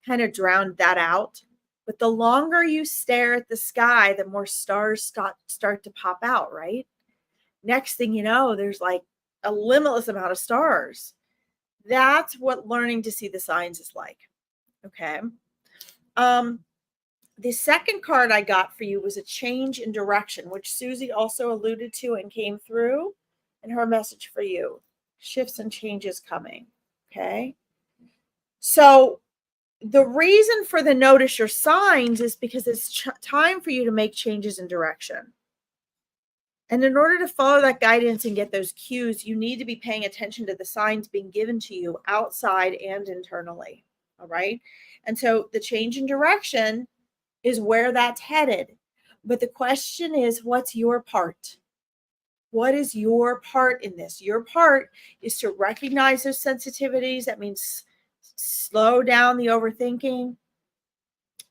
kind of drowned that out. But the longer you stare at the sky, the more stars start to pop out, right? Next thing you know, there's like a limitless amount of stars. That's what learning to see the signs is like. Okay. The second card I got for you was a change in direction, which Susie also alluded to and came through in her message for you. Shifts and changes coming. Okay. So the reason for the notice your signs is because it's time for you to make changes in direction. And in order to follow that guidance and get those cues, you need to be paying attention to the signs being given to you outside and internally. All right. And so the change in direction is where that's headed. But the question is, what's your part? What is your part in this? Your part is to recognize those sensitivities. That means slow down the overthinking,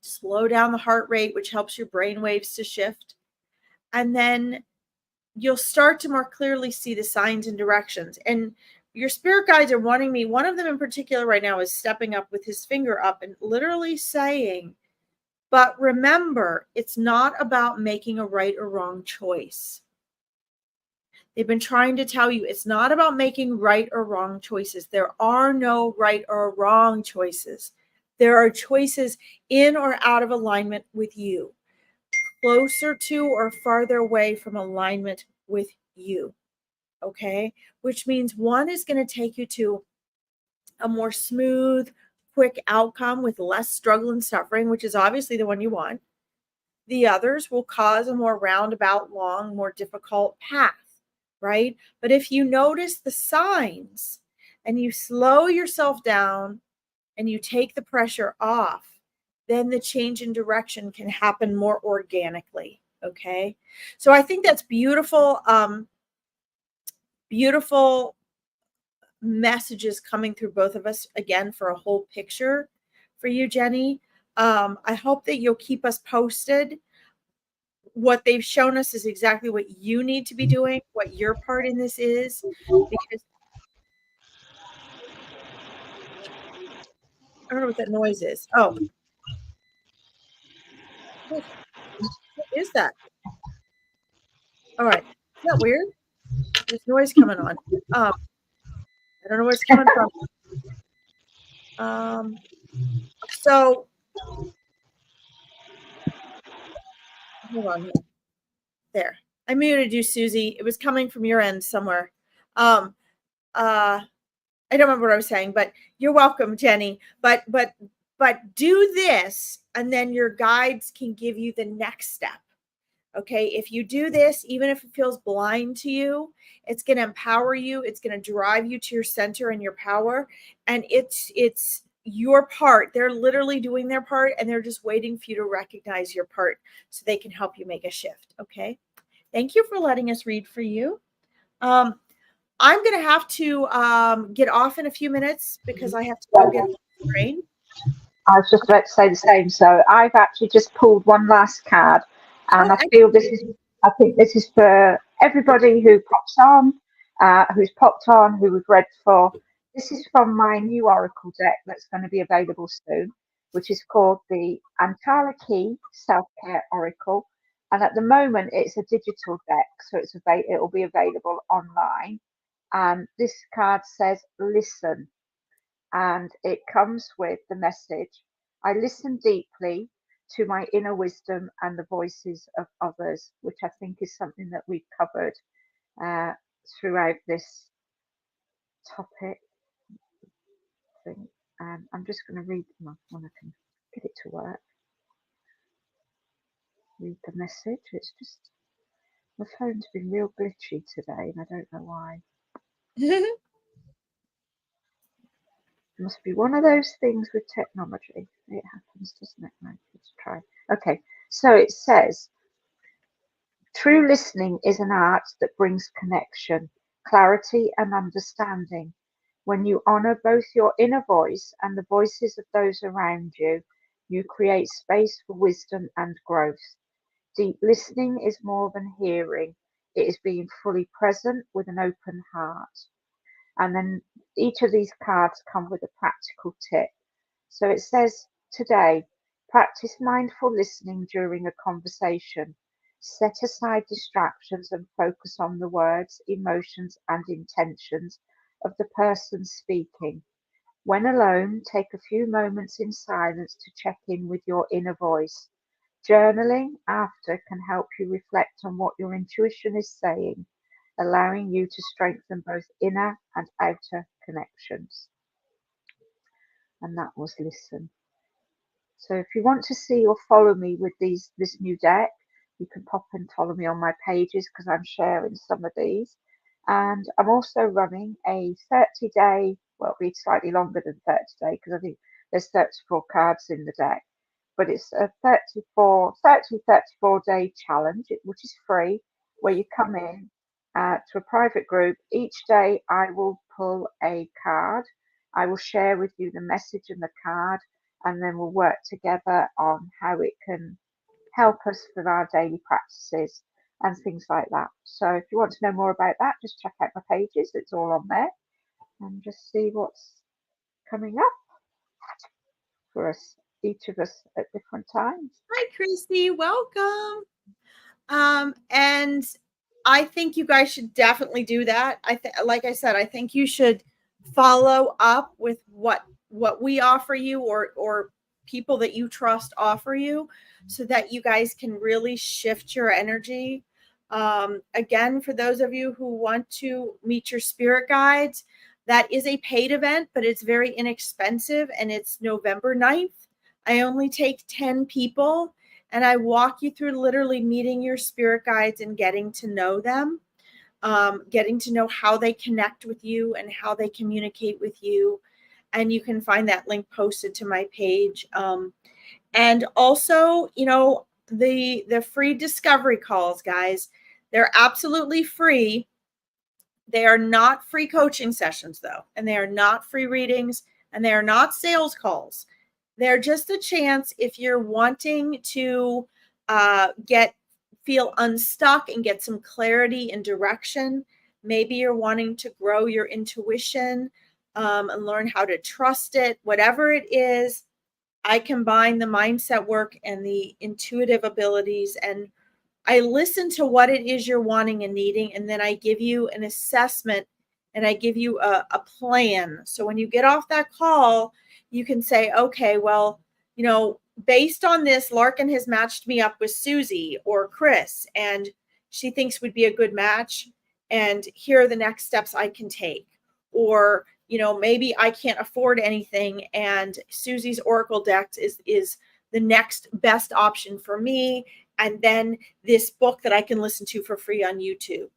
slow down the heart rate, which helps your brain waves to shift. And then you'll start to more clearly see the signs and directions. And your spirit guides are wanting me, one of them in particular right now is stepping up with his finger up and literally saying, but remember, it's not about making a right or wrong choice. They've been trying to tell you it's not about making right or wrong choices. There are no right or wrong choices. There are choices in or out of alignment with you, closer to or farther away from alignment with you. Okay? Which means one is going to take you to a more smooth, quick outcome with less struggle and suffering, which is obviously the one you want. The others will cause a more roundabout, long, more difficult path, right? But if you notice the signs and you slow yourself down and you take the pressure off, then the change in direction can happen more organically. Okay. So I think that's beautiful, beautiful messages coming through both of us again for a whole picture for you, Jenny. I hope that you'll keep us posted. What they've shown us is exactly what you need to be doing, what your part in this is, because I don't know what that noise is. Oh, what is that? All right. Isn't that weird? There's noise coming on. I don't know where it's coming from. So hold on here. There. I muted you, Susie. It was coming from your end somewhere. I don't remember what I was saying, but you're welcome, Jenny. But do this, and then your guides can give you the next step. Okay, if you do this, even if it feels blind to you, it's going to empower you. It's going to drive you to your center and your power. And it's your part. They're literally doing their part, and they're just waiting for you to recognize your part so they can help you make a shift. Okay, thank you for letting us read for you. I'm going to have to get off in a few minutes because I have to go get the train. I was just about to say the same. So I've actually just pulled one last card, and I feel I think this is for everybody who pops on, who's popped on, who we've read for. This is from my new Oracle deck that's going to be available soon, which is called the Antara Key Self-Care Oracle. And at the moment, it's a digital deck, so it will be available online. And this card says, listen. And it comes with the message, I listen deeply to my inner wisdom and the voices of others, which I think is something that we've covered uh, throughout this topic thing. I'm just going to read them when I can get it to work. Read the message. It's just, my phone's been real glitchy today and I don't know why. It must be one of those things with technology. It happens, doesn't it? Right, let's try. Okay, so it says, true listening is an art that brings connection, clarity, and understanding. When you honor both your inner voice and the voices of those around you, you create space for wisdom and growth. Deep listening is more than hearing, it is being fully present with an open heart. And then each of these cards come with a practical tip. So it says today, practice mindful listening during a conversation. Set aside distractions and focus on the words, emotions, and intentions of the person speaking. When alone, take a few moments in silence to check in with your inner voice. Journaling after can help you reflect on what your intuition is saying, allowing you to strengthen both inner and outer connections. And that was listen. So if you want to see or follow me with this new deck, you can pop and follow me on my pages because I'm sharing some of these. And I'm also running a 30-day, well, it'll be slightly longer than 30 days because I think there's 34 cards in the deck, but it's a 34-day challenge, which is free, where you come in to a private group. Each day I will pull a card. I will share with you the message and the card, and then we'll work together on how it can help us with our daily practices and things like that. So if you want to know more about that, just check out my pages. It's all on there, and just see what's coming up for us, each of us at different times. Hi, Christy. Welcome. And I think you guys should definitely do that. Like I said, I think you should follow up with what we offer you or people that you trust offer you so that you guys can really shift your energy. Again, for those of you who want to meet your spirit guides, that is a paid event, but it's very inexpensive and it's November 9th. I only take 10 people and I walk you through literally meeting your spirit guides and getting to know them, getting to know how they connect with you and how they communicate with you. And you can find that link posted to my page. And also, the free discovery calls, guys, they're absolutely free. They are not free coaching sessions, though, and they are not free readings, and they are not sales calls. They're just a chance if you're wanting to feel unstuck and get some clarity and direction. Maybe you're wanting to grow your intuition and learn how to trust it. Whatever it is, I combine the mindset work and the intuitive abilities, and I listen to what it is you're wanting and needing, and then I give you an assessment and I give you a plan. So when you get off that call, you can say, okay, well, based on this, Larkin has matched me up with Susie or Chris, and she thinks would be a good match. And here are the next steps I can take. Or, maybe I can't afford anything, and Susie's Oracle deck is the next best option for me. And then this book that I can listen to for free on YouTube.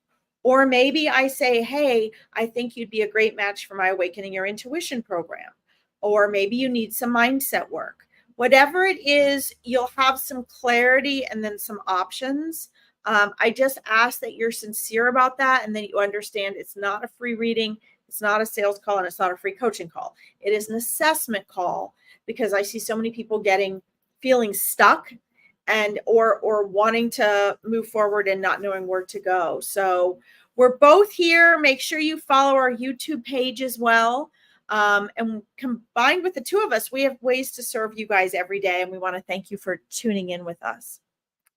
Or maybe I say, hey, I think you'd be a great match for my Awakening Your Intuition program. Or maybe you need some mindset work. Whatever it is, you'll have some clarity and then some options. I just ask that you're sincere about that and that you understand it's not a free reading, it's not a sales call, and it's not a free coaching call. It is an assessment call because I see so many people feeling stuck and or wanting to move forward and not knowing where to go. So we're both here. Make sure you follow our YouTube page as well. And combined with the two of us, we have ways to serve you guys every day. And we want to thank you for tuning in with us.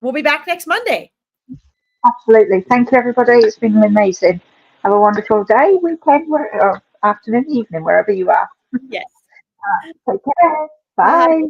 We'll be back next Monday. Absolutely. Thank you, everybody. It's been amazing. Have a wonderful day, weekend, or afternoon, evening, wherever you are. Yes. Take care. Bye. Bye.